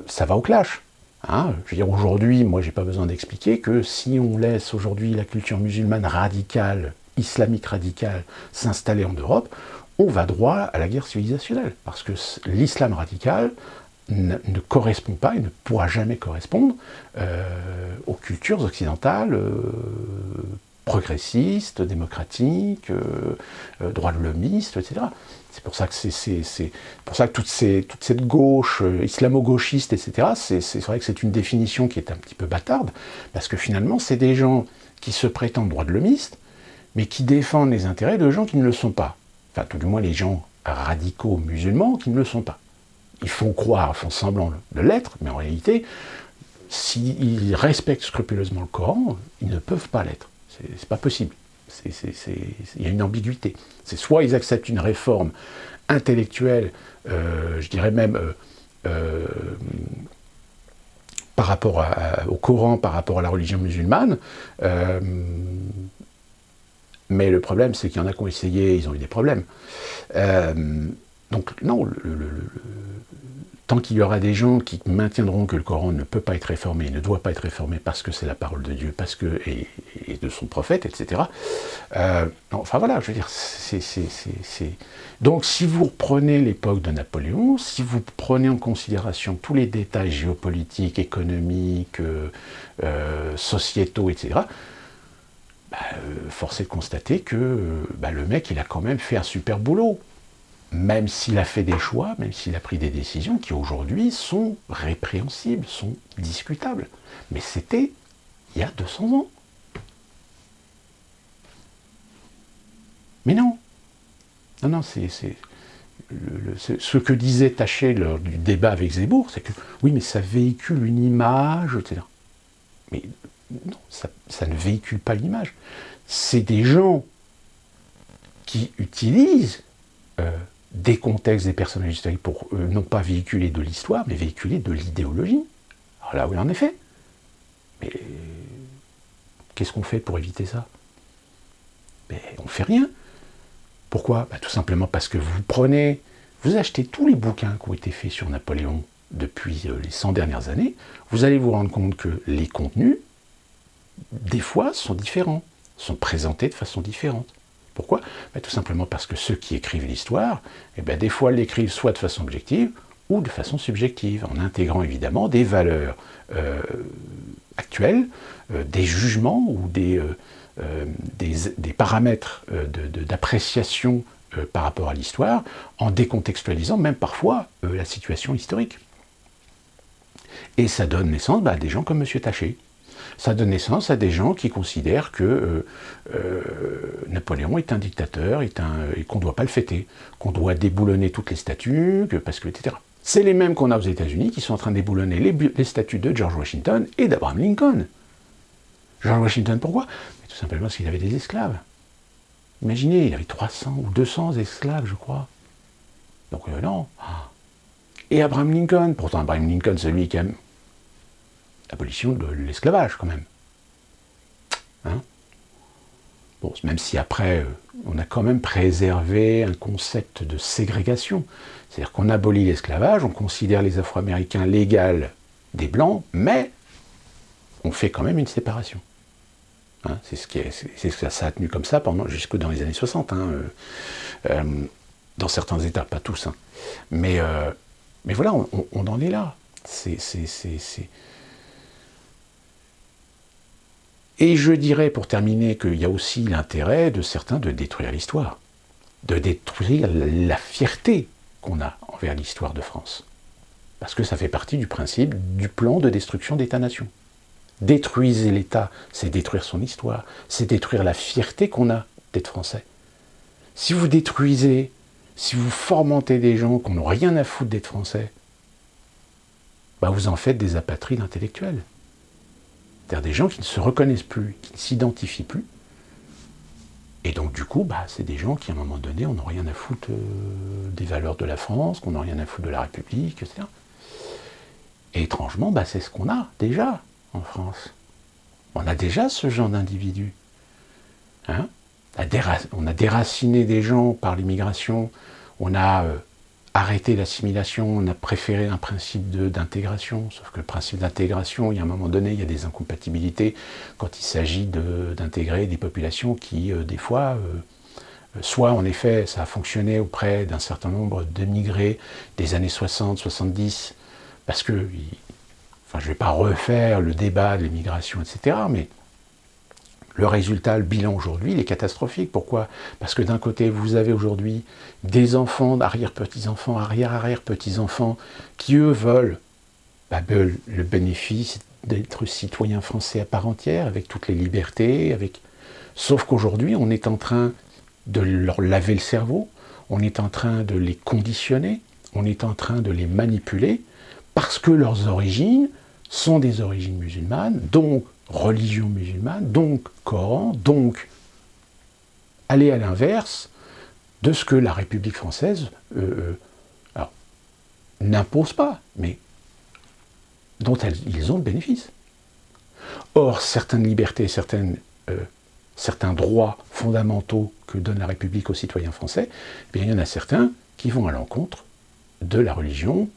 ça va au clash. Hein, je veux dire, aujourd'hui, moi, j'ai pas besoin d'expliquer que si on laisse aujourd'hui la culture musulmane radicale, islamique radicale, s'installer en Europe, on va droit à la guerre civilisationnelle. Parce que l'islam radical ne correspond pas et ne pourra jamais correspondre aux cultures occidentales progressistes, démocratiques, droits de l'hommiste, etc. C'est pour ça que toute cette gauche islamo-gauchiste, etc., c'est vrai que c'est une définition qui est un petit peu bâtarde, parce que finalement, c'est des gens qui se prétendent droits de l'hommiste, mais qui défendent les intérêts de gens qui ne le sont pas. Enfin, tout du moins les gens radicaux musulmans qui ne le sont pas. Ils font croire, font semblant de l'être, mais en réalité, s'ils respectent scrupuleusement le Coran, ils ne peuvent pas l'être. C'est pas possible. Il y a une ambiguïté. C'est soit ils acceptent une réforme intellectuelle, je dirais même par rapport au Coran, par rapport à la religion musulmane, mais le problème, c'est qu'il y en a qui ont essayé, ils ont eu des problèmes. Donc non, tant qu'il y aura des gens qui maintiendront que le Coran ne peut pas être réformé, ne doit pas être réformé parce que c'est la parole de Dieu, et de son prophète, etc. Enfin voilà, je veux dire, Donc si vous reprenez l'époque de Napoléon, si vous prenez en considération tous les détails géopolitiques, économiques, sociétaux, etc., force est de constater que le mec, il a quand même fait un super boulot. Même s'il a fait des choix, même s'il a pris des décisions qui aujourd'hui sont répréhensibles, sont discutables. Mais c'était il y a 200 ans. Mais non. Non, c'est ce que disait Taché lors du débat avec Zemmour, c'est que oui, mais ça véhicule une image, etc. Mais non, ça ne véhicule pas l'image. C'est des gens qui utilisent des contextes, des personnages historiques pour non pas véhiculer de l'histoire, mais véhiculer de l'idéologie. Alors là, oui, en effet. Mais qu'est-ce qu'on fait pour éviter ça? Mais on ne fait rien. Pourquoi? Tout simplement parce que vous achetez tous les bouquins qui ont été faits sur Napoléon depuis les 100 dernières années, vous allez vous rendre compte que les contenus, des fois, sont différents, sont présentés de façon différente. Pourquoi? Tout simplement parce que ceux qui écrivent l'histoire, des fois l'écrivent soit de façon objective ou de façon subjective, en intégrant évidemment des valeurs actuelles, des jugements ou des paramètres d'appréciation par rapport à l'histoire, en décontextualisant même parfois la situation historique. Et ça donne naissance à des gens comme M. Taché. Ça donne naissance à des gens qui considèrent que Napoléon est un dictateur et qu'on ne doit pas le fêter, qu'on doit déboulonner toutes les statues, etc. C'est les mêmes qu'on a aux États-Unis qui sont en train de déboulonner les statues de George Washington et d'Abraham Lincoln. George Washington, pourquoi? Tout simplement parce qu'il avait des esclaves. Imaginez, il avait 300 ou 200 esclaves, je crois. Donc non. Et Abraham Lincoln, pourtant Abraham Lincoln, c'est lui qui aime l'abolition de l'esclavage, quand même. Bon, même si après, on a quand même préservé un concept de ségrégation. C'est-à-dire qu'on abolit l'esclavage, on considère les Afro-Américains l'égal des Blancs, mais on fait quand même une séparation. C'est ce que ça a tenu comme ça jusque dans les années 60, dans certains États, pas tous. Mais voilà, on en est là. Et je dirais, pour terminer, qu'il y a aussi l'intérêt de certains de détruire l'histoire, de détruire la fierté qu'on a envers l'histoire de France. Parce que ça fait partie du principe du plan de destruction d'État-nation. Détruisez l'État, c'est détruire son histoire, c'est détruire la fierté qu'on a d'être français. Si vous détruisez, si vous formentez des gens qui n'ont rien à foutre d'être français, vous en faites des apatrides intellectuels. C'est-à-dire des gens qui ne se reconnaissent plus, qui ne s'identifient plus. Et donc du coup, c'est des gens qui à un moment donné, n'ont rien à foutre des valeurs de la France, qu'on n'a rien à foutre de la République, etc. Et étrangement, c'est ce qu'on a déjà en France. On a déjà ce genre d'individus. On a déraciné des gens par l'immigration, on a arrêté l'assimilation, on a préféré un principe d'intégration, sauf que le principe d'intégration, il y a un moment donné, il y a des incompatibilités quand il s'agit d'intégrer des populations qui, des fois, soit en effet, ça a fonctionné auprès d'un certain nombre d'émigrés des années 60, 70, parce que je ne vais pas refaire le débat de l'immigration, etc., mais le résultat, le bilan aujourd'hui, il est catastrophique. Pourquoi? Parce que d'un côté, vous avez aujourd'hui des enfants, arrière-petits-enfants, arrière-arrière-petits-enfants, qui eux veulent le bénéfice d'être citoyens français à part entière, avec toutes les libertés, sauf qu'aujourd'hui, on est en train de leur laver le cerveau, on est en train de les conditionner, on est en train de les manipuler, parce que leurs origines sont des origines musulmanes, donc religion musulmane, donc Coran, donc aller à l'inverse de ce que la République française n'impose pas, mais dont ils ont le bénéfice. Or, certaines libertés, certains droits fondamentaux que donne la République aux citoyens français, il y en a certains qui vont à l'encontre de la religion,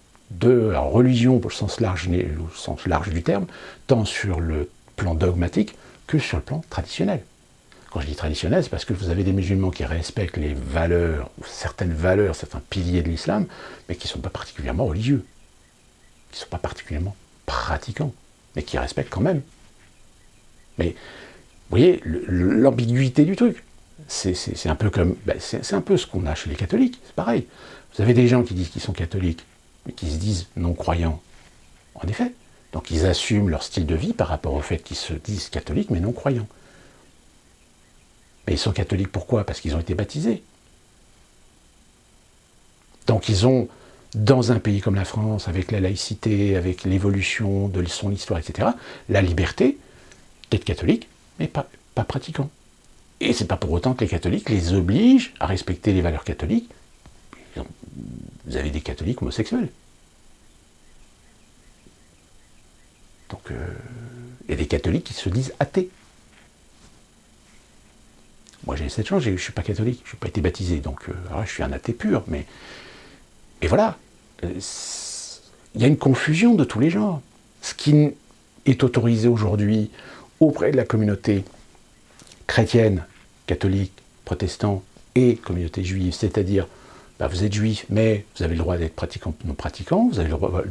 au sens large du terme, tant sur le plan dogmatique que sur le plan traditionnel. Quand je dis traditionnel, c'est parce que vous avez des musulmans qui respectent les valeurs, certains piliers de l'islam, mais qui ne sont pas particulièrement religieux, qui ne sont pas particulièrement pratiquants, mais qui respectent quand même. Mais vous voyez l'ambiguïté du truc. C'est un peu comme, c'est un peu ce qu'on a chez les catholiques, c'est pareil. Vous avez des gens qui disent qu'ils sont catholiques, mais qui se disent non-croyants. En effet. Donc ils assument leur style de vie par rapport au fait qu'ils se disent catholiques, mais non-croyants. Mais ils sont catholiques pourquoi? Parce qu'ils ont été baptisés. Donc ils ont, dans un pays comme la France, avec la laïcité, avec l'évolution de son histoire, etc., la liberté d'être catholique, mais pas pratiquant. Et c'est pas pour autant que les catholiques les obligent à respecter les valeurs catholiques. Vous avez des catholiques homosexuels. Donc, il y a des catholiques qui se disent athées. Moi, j'ai cette chance, je ne suis pas catholique, je n'ai pas été baptisé, donc je suis un athée pur. Mais... Et voilà, il y a une confusion de tous les genres. Ce qui est autorisé aujourd'hui auprès de la communauté chrétienne, catholique, protestant et communauté juive, c'est-à-dire vous êtes juif, mais vous avez le droit d'être pratiquant ou non pratiquant, vous avez le droit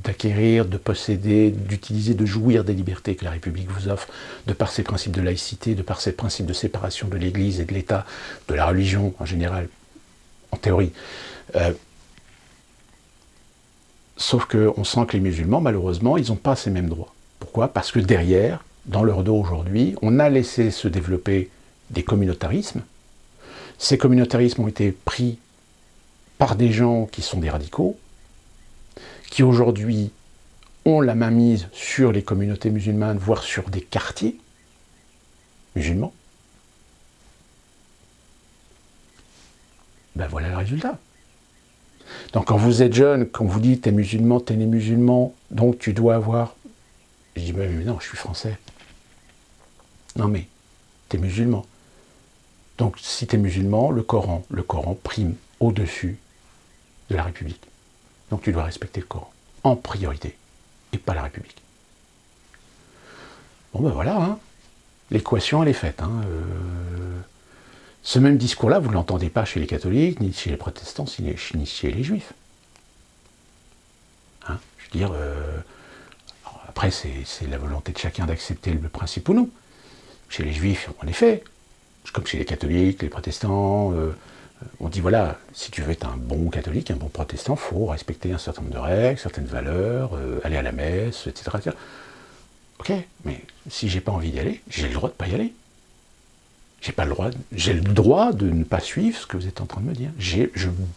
d'acquérir, de posséder, d'utiliser, de jouir des libertés que la République vous offre, de par ses principes de laïcité, de par ses principes de séparation de l'Église et de l'État, de la religion en général, en théorie. Sauf qu'on sent que les musulmans, malheureusement, ils n'ont pas ces mêmes droits. Pourquoi? Parce que derrière, dans leur dos aujourd'hui, on a laissé se développer des communautarismes. Ces communautarismes ont été pris par des gens qui sont des radicaux, qui aujourd'hui ont la mainmise sur les communautés musulmanes, voire sur des quartiers musulmans. Voilà le résultat. Donc quand vous êtes jeune, quand vous dites t'es musulman, t'es né musulman, donc tu dois avoir... Je dis mais non, je suis français. Non mais, t'es musulman. Donc si t'es musulman, le Coran prime au-dessus de la République. Donc tu dois respecter le Coran, en priorité, et pas la République. Bon voilà, hein. L'équation elle est faite. Hein. Ce même discours-là, vous ne l'entendez pas chez les catholiques, ni chez les protestants, ni chez les juifs. Hein, je veux dire, après c'est la volonté de chacun d'accepter le principe ou non. Chez les juifs, en effet, comme chez les catholiques, les protestants, on dit voilà, si tu veux être un bon catholique, un bon protestant, il faut respecter un certain nombre de règles, certaines valeurs, aller à la messe, etc., etc. Ok, mais si j'ai pas envie d'y aller, j'ai le droit de ne pas y aller. J'ai le droit de ne pas suivre ce que vous êtes en train de me dire. Je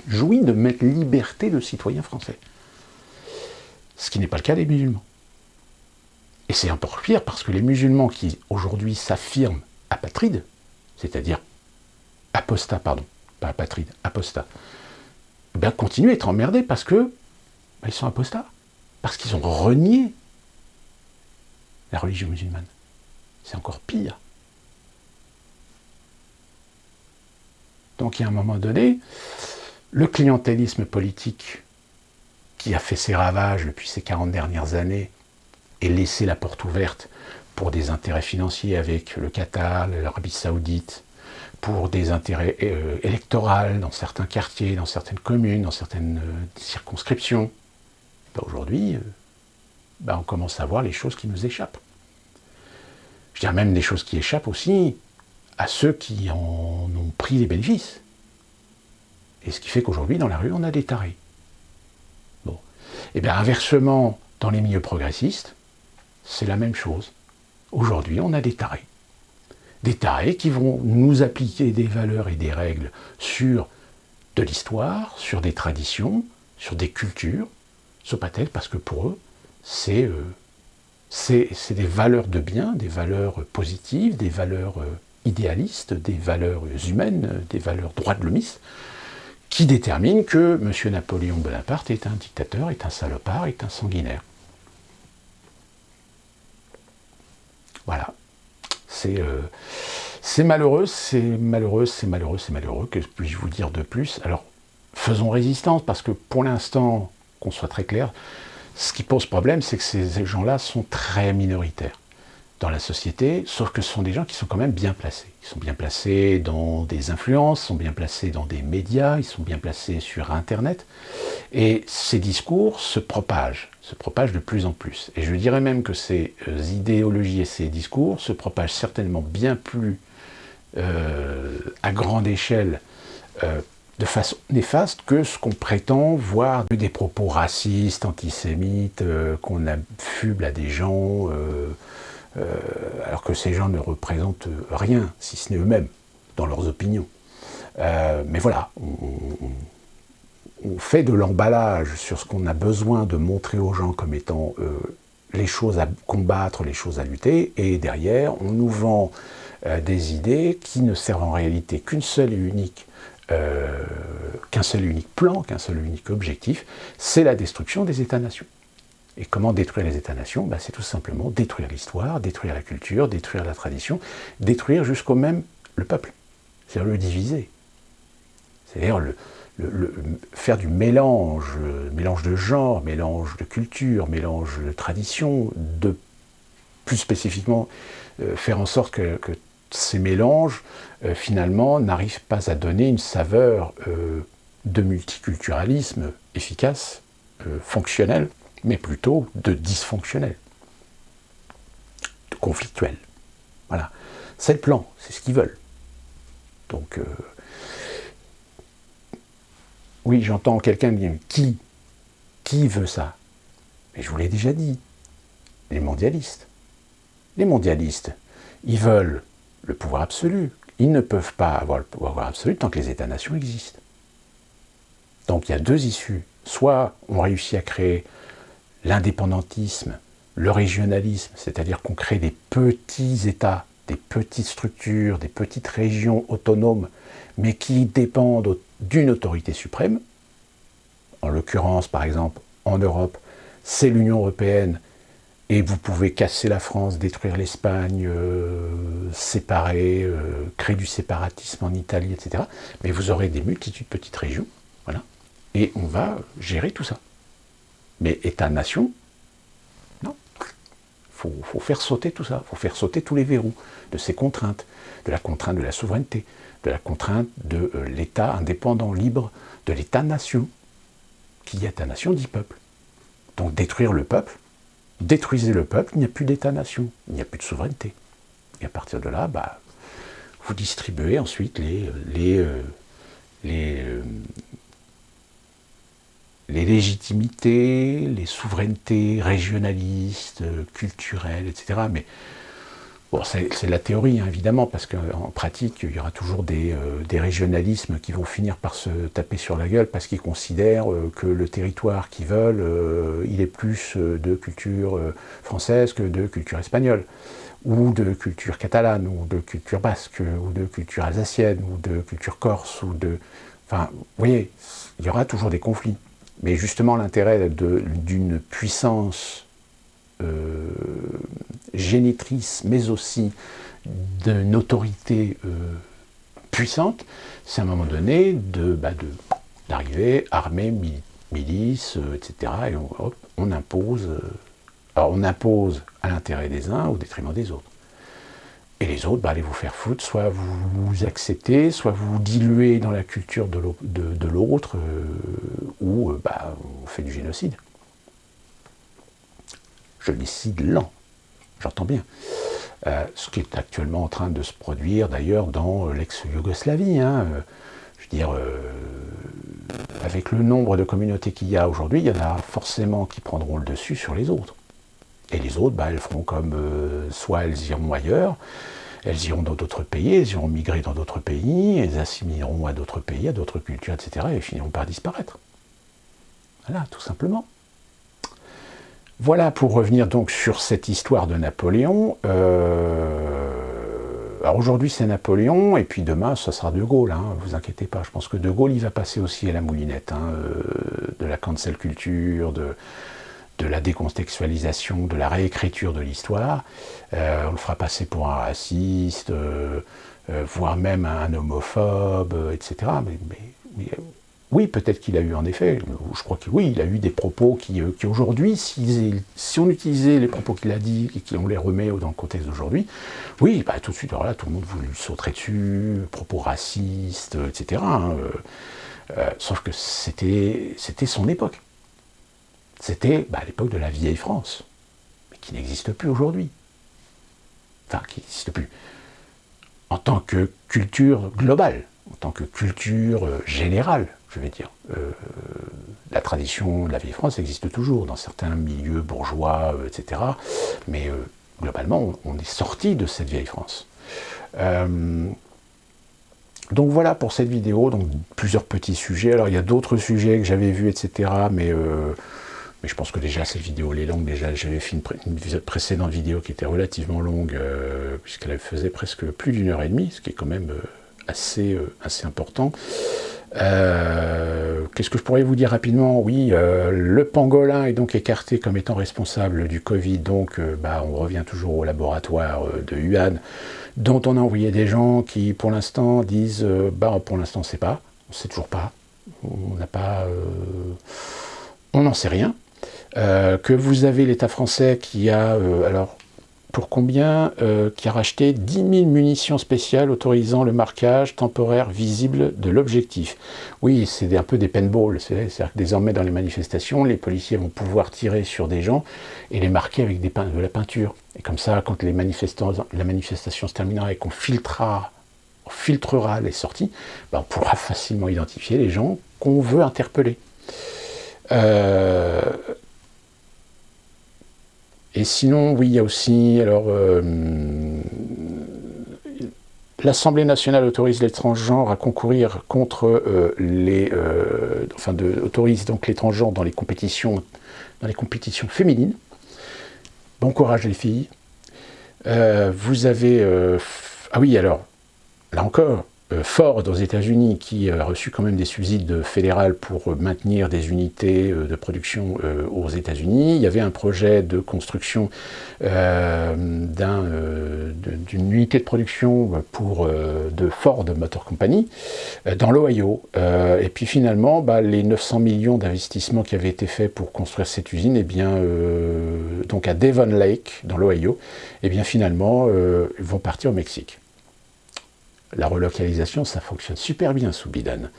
jouis de ma liberté de citoyen français. Ce qui n'est pas le cas des musulmans. Et c'est encore pire parce que les musulmans qui aujourd'hui s'affirment apatrides, c'est-à-dire apostats, pardon, pas apatrides, apostats, continuent à être emmerdés parce que ils sont apostats. Parce qu'ils ont renié la religion musulmane. C'est encore pire. Donc, il y a un moment donné, le clientélisme politique qui a fait ses ravages depuis ces 40 dernières années et laissé la porte ouverte pour des intérêts financiers avec le Qatar, l'Arabie Saoudite, pour des intérêts électoraux dans certains quartiers, dans certaines communes, dans certaines circonscriptions. Aujourd'hui, on commence à voir les choses qui nous échappent. Je dirais même des choses qui échappent aussi à ceux qui en ont pris les bénéfices. Et ce qui fait qu'aujourd'hui, dans la rue, on a des tarés. Bon. Et bien, inversement, dans les milieux progressistes, c'est la même chose. Aujourd'hui, on a des tarés. Des tarés qui vont nous appliquer des valeurs et des règles sur de l'histoire, sur des traditions, sur des cultures, sur pas tel, parce que pour eux, c'est des valeurs de bien, des valeurs positives, des valeurs idéalistes, des valeurs humaines, des valeurs droits de l'homme, qui déterminent que M. Napoléon Bonaparte est un dictateur, est un salopard, est un sanguinaire. Voilà. C'est malheureux, que puis-je vous dire de plus. Alors, faisons résistance, parce que pour l'instant, qu'on soit très clair, ce qui pose problème, c'est que ces gens-là sont très minoritaires dans la société, sauf que ce sont des gens qui sont quand même bien placés. Ils sont bien placés dans des influences, ils sont bien placés dans des médias, ils sont bien placés sur Internet, et ces discours se propagent de plus en plus. Et je dirais même que ces idéologies et ces discours se propagent certainement bien plus à grande échelle, de façon néfaste que ce qu'on prétend voir des propos racistes, antisémites, qu'on affuble à des gens, alors que ces gens ne représentent rien, si ce n'est eux-mêmes. dans leurs opinions. Mais voilà, on fait de l'emballage sur ce qu'on a besoin de montrer aux gens comme étant les choses à combattre, les choses à lutter, et derrière, on nous vend des idées qui ne servent en réalité qu'un seul et unique plan, qu'un seul et unique objectif, c'est la destruction des États-nations. Et comment détruire les États-nations? C'est tout simplement détruire l'histoire, détruire la culture, détruire la tradition, détruire jusqu'au même le peuple, c'est-à-dire le diviser. C'est-à-dire faire du mélange de genre, mélange de culture, mélange de tradition, plus spécifiquement faire en sorte que ces mélanges, finalement, n'arrivent pas à donner une saveur de multiculturalisme efficace, fonctionnel, mais plutôt de dysfonctionnel, de conflictuel. Voilà. C'est le plan, c'est ce qu'ils veulent. Donc, oui, j'entends quelqu'un me dire qui veut ça? Mais je vous l'ai déjà dit, les mondialistes. Les mondialistes, ils veulent le pouvoir absolu. Ils ne peuvent pas avoir le pouvoir absolu tant que les États-nations existent. Donc il y a deux issues. Soit on réussit à créer l'indépendantisme, le régionalisme, c'est-à-dire qu'on crée des petits États, des petites structures, des petites régions autonomes, mais qui dépendent d'une autorité suprême. En l'occurrence, par exemple, en Europe, c'est l'Union européenne, et vous pouvez casser la France, détruire l'Espagne, séparer, créer du séparatisme en Italie, etc. Mais vous aurez des multitudes de petites régions, voilà, et on va gérer tout ça. Mais État-nation, non. Faut faire sauter tout ça, il faut faire sauter tous les verrous de ces contraintes, de la contrainte de la souveraineté, de la contrainte de l'État indépendant, libre, de l'État-nation. Qui dit État-nation dit peuple. Donc détruire le peuple, détruisez le peuple, il n'y a plus d'État-nation, il n'y a plus de souveraineté. Et à partir de là, vous distribuez ensuite les légitimités, les souverainetés régionalistes, culturelles, etc. Mais bon, c'est la théorie, hein, évidemment, parce qu'en pratique, il y aura toujours des régionalismes qui vont finir par se taper sur la gueule parce qu'ils considèrent que le territoire qu'ils veulent, il est plus de culture française que de culture espagnole, ou de culture catalane, ou de culture basque, ou de culture alsacienne, ou de culture corse, Enfin, vous voyez, il y aura toujours des conflits. Mais justement, l'intérêt d'une puissance génitrice, mais aussi d'une autorité puissante, c'est à un moment donné d'arriver armée, milice, etc. Et on impose. Alors on impose à l'intérêt des uns au détriment des autres. Et les autres, allez vous faire foutre, soit vous acceptez, soit vous diluez dans la culture de l'autre, ou on fait du génocide. Génocide lent, j'entends bien. Ce qui est actuellement en train de se produire d'ailleurs dans l'ex-Yougoslavie. Je veux dire, avec le nombre de communautés qu'il y a aujourd'hui, il y en a forcément qui prendront le dessus sur les autres. Et les autres, elles feront comme, soit elles iront ailleurs, elles iront dans d'autres pays, elles iront migrer dans d'autres pays, elles assimileront à d'autres pays, à d'autres cultures, etc. et finiront par disparaître. Voilà, tout simplement. Voilà pour revenir donc sur cette histoire de Napoléon. Alors aujourd'hui c'est Napoléon, et puis demain ça sera De Gaulle, vous inquiétez pas. Je pense que De Gaulle il va passer aussi à la moulinette, de la cancel culture, de la décontextualisation, de la réécriture de l'histoire. On le fera passer pour un raciste, voire même un homophobe, etc. Mais oui, peut-être qu'il a eu en effet, je crois que oui, il a eu des propos qui aujourd'hui, si on utilisait les propos qu'il a dit et qu'on les remet dans le contexte d'aujourd'hui, oui, tout de suite, alors là, tout le monde lui sauterait dessus, propos racistes, etc. Sauf que c'était son époque. C'était l'époque de la vieille France, mais qui n'existe plus aujourd'hui. Enfin, qui n'existe plus. En tant que culture globale, en tant que culture générale, je vais dire. La tradition de la vieille France existe toujours dans certains milieux bourgeois, etc. Mais globalement, on est sorti de cette vieille France. Donc voilà pour cette vidéo, donc plusieurs petits sujets. Alors il y a d'autres sujets que j'avais vus, etc. Mais je pense que déjà cette vidéo elle est longue. Déjà j'avais fait une précédente vidéo qui était relativement longue, puisqu'elle faisait presque plus d'1h30, ce qui est quand même assez important. Qu'est-ce que je pourrais vous dire rapidement? Oui, le pangolin est donc écarté comme étant responsable du Covid, donc on revient toujours au laboratoire de Wuhan, dont on a envoyé des gens qui pour l'instant disent pour l'instant on sait toujours pas, on n'a pas, on n'en sait rien. Que vous avez l'État français qui a, alors pour combien, qui a racheté 10 000 munitions spéciales autorisant le marquage temporaire visible de l'objectif. Oui, c'est un peu des paintballs, c'est-à-dire que désormais dans les manifestations, les policiers vont pouvoir tirer sur des gens et les marquer avec de la peinture. Et comme ça, quand la manifestation se terminera et qu'on filtrera les sorties, on pourra facilement identifier les gens qu'on veut interpeller. Et sinon, oui, il y a aussi, alors, l'Assemblée nationale autorise les transgenres à concourir contre autorise donc les transgenres dans les compétitions féminines. Bon courage les filles. Vous avez, ah oui, alors, là encore, Ford aux États-Unis qui a reçu quand même des subsides fédérales pour maintenir des unités de production aux États-Unis. Il y avait un projet de construction d'une unité de production de Ford Motor Company dans l'Ohio. Et puis finalement, les 900 millions d'investissements qui avaient été faits pour construire cette usine, donc à Devon Lake dans l'Ohio, finalement, ils vont partir au Mexique. La relocalisation, ça fonctionne super bien sous Biden.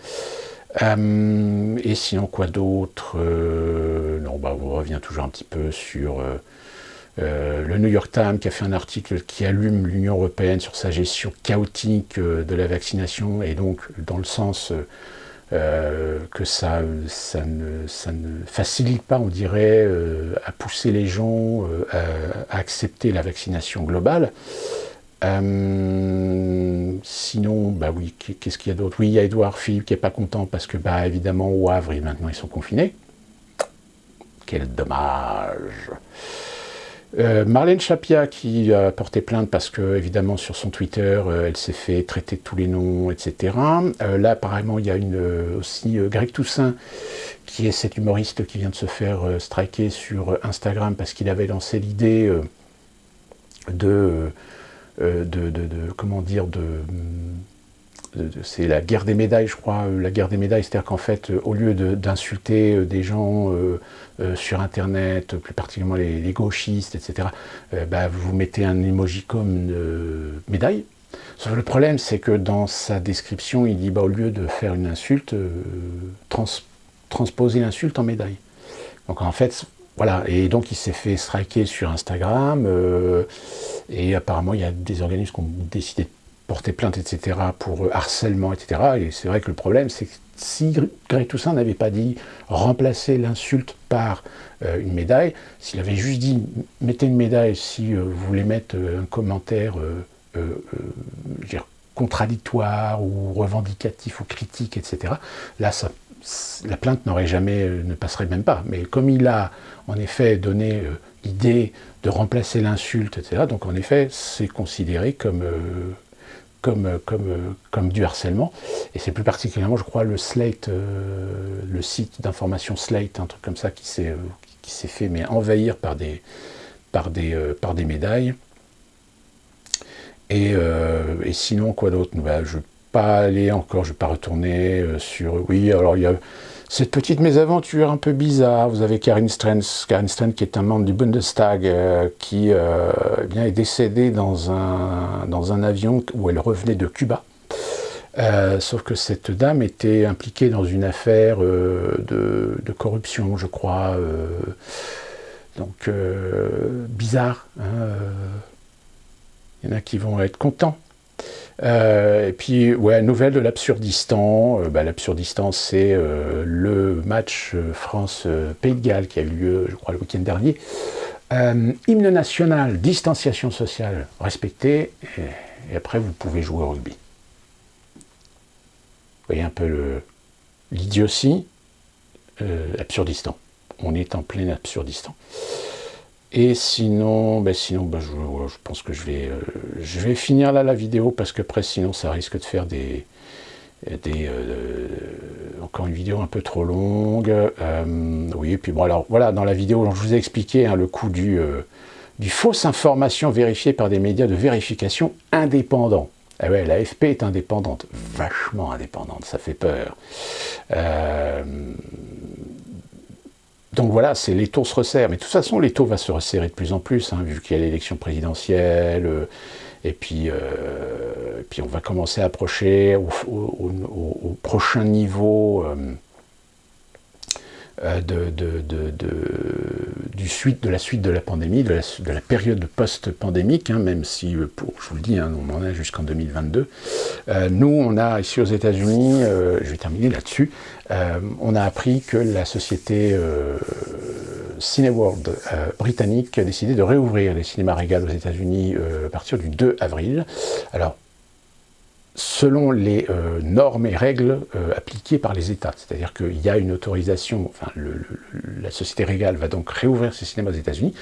Et sinon, quoi d'autre? On revient toujours un petit peu sur le New York Times qui a fait un article qui allume l'Union européenne sur sa gestion chaotique de la vaccination, et donc dans le sens que ça ne facilite pas, on dirait, à pousser les gens à accepter la vaccination globale. Sinon, oui, qu'est-ce qu'il y a d'autre? Oui, il y a Édouard Philippe qui n'est pas content parce que, évidemment, au Havre, maintenant, ils sont confinés. Quel dommage! Marlène Chapia qui a porté plainte parce que, évidemment, sur son Twitter, elle s'est fait traiter de tous les noms, etc. Là, apparemment, il y a aussi Greg Toussaint, qui est cet humoriste qui vient de se faire striker sur Instagram parce qu'il avait lancé l'idée c'est la guerre des médailles, je crois, la guerre des médailles, c'est-à-dire qu'en fait, au lieu d'insulter des gens sur Internet, plus particulièrement les gauchistes, etc., vous mettez un emoji comme médaille. Sauf que le problème, c'est que dans sa description, il dit, au lieu de faire une insulte, transposer l'insulte en médaille. Donc en fait, voilà, et donc il s'est fait striker sur Instagram, et apparemment il y a des organismes qui ont décidé de porter plainte, etc., pour harcèlement, etc. Et c'est vrai que le problème, c'est que si Greg Toussaint n'avait pas dit remplacer l'insulte par une médaille, s'il avait juste dit mettez une médaille si vous voulez mettre un commentaire contradictoire ou revendicatif ou critique, etc., là, la plainte ne passerait même pas. Mais comme il a en effet donné l'idée de remplacer l'insulte, etc., donc en effet, c'est considéré comme du harcèlement. Et c'est plus particulièrement, je crois, le Slate, le site d'information Slate, un truc comme ça, qui s'est fait envahir par des médailles. Et sinon, quoi d'autre? Je ne vais pas aller encore, je ne vais pas retourner sur... Oui, alors il y a cette petite mésaventure un peu bizarre. Vous avez Karin Stenz qui est un membre du Bundestag qui est décédée dans un avion où elle revenait de Cuba. Sauf que cette dame était impliquée dans une affaire de corruption, je crois. Donc, bizarre. Il y en a qui vont être contents. Et puis, nouvelle de l'Absurdistan. L'Absurdistan, c'est le match France-Pays de Galles qui a eu lieu, je crois, le week-end dernier. Hymne national, distanciation sociale respectée, et après, vous pouvez jouer au rugby. voyez un peu l'idiotie, Absurdistan. On est en plein Absurdistan. Et sinon, je pense que je vais finir là la vidéo, parce que après, sinon, ça risque de faire encore une vidéo un peu trop longue. Oui, et puis bon, alors voilà, dans la vidéo, je vous ai expliqué le coup du fausse information vérifiée par des médias de vérification indépendants. Ah ouais, la AFP est indépendante, vachement indépendante, ça fait peur. Donc voilà, l'étau se resserre, mais de toute façon l'étau va se resserrer de plus en plus, vu qu'il y a l'élection présidentielle, et puis on va commencer à approcher au prochain niveau de la suite de la pandémie, de la période post-pandémique, même si, je vous le dis, on en a jusqu'en 2022. Nous, on a ici aux États-Unis, je vais terminer là-dessus, on a appris que la société Cineworld britannique a décidé de réouvrir les cinémas Regal aux États-Unis à partir du 2 avril. Alors, selon les normes et règles appliquées par les États. C'est-à-dire qu'il y a une autorisation, la société Regal va donc réouvrir ses cinémas aux États-Unis,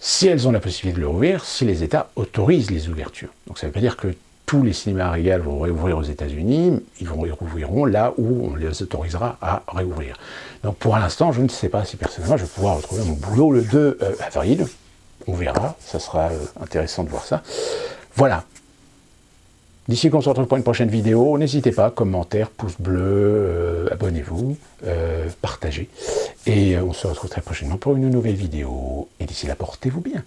si elles ont la possibilité de le rouvrir, si les États autorisent les ouvertures. Donc ça ne veut pas dire que tous les cinémas Regal vont réouvrir aux États-Unis, ils rouvriront là où on les autorisera à réouvrir. Donc pour l'instant, je ne sais pas si personnellement je vais pouvoir retrouver mon boulot le 2 avril. On verra, ça sera intéressant de voir ça. Voilà. D'ici qu'on se retrouve pour une prochaine vidéo, n'hésitez pas, commentaires, pouce bleu, abonnez-vous, partagez. Et on se retrouve très prochainement pour une nouvelle vidéo. Et d'ici là, portez-vous bien.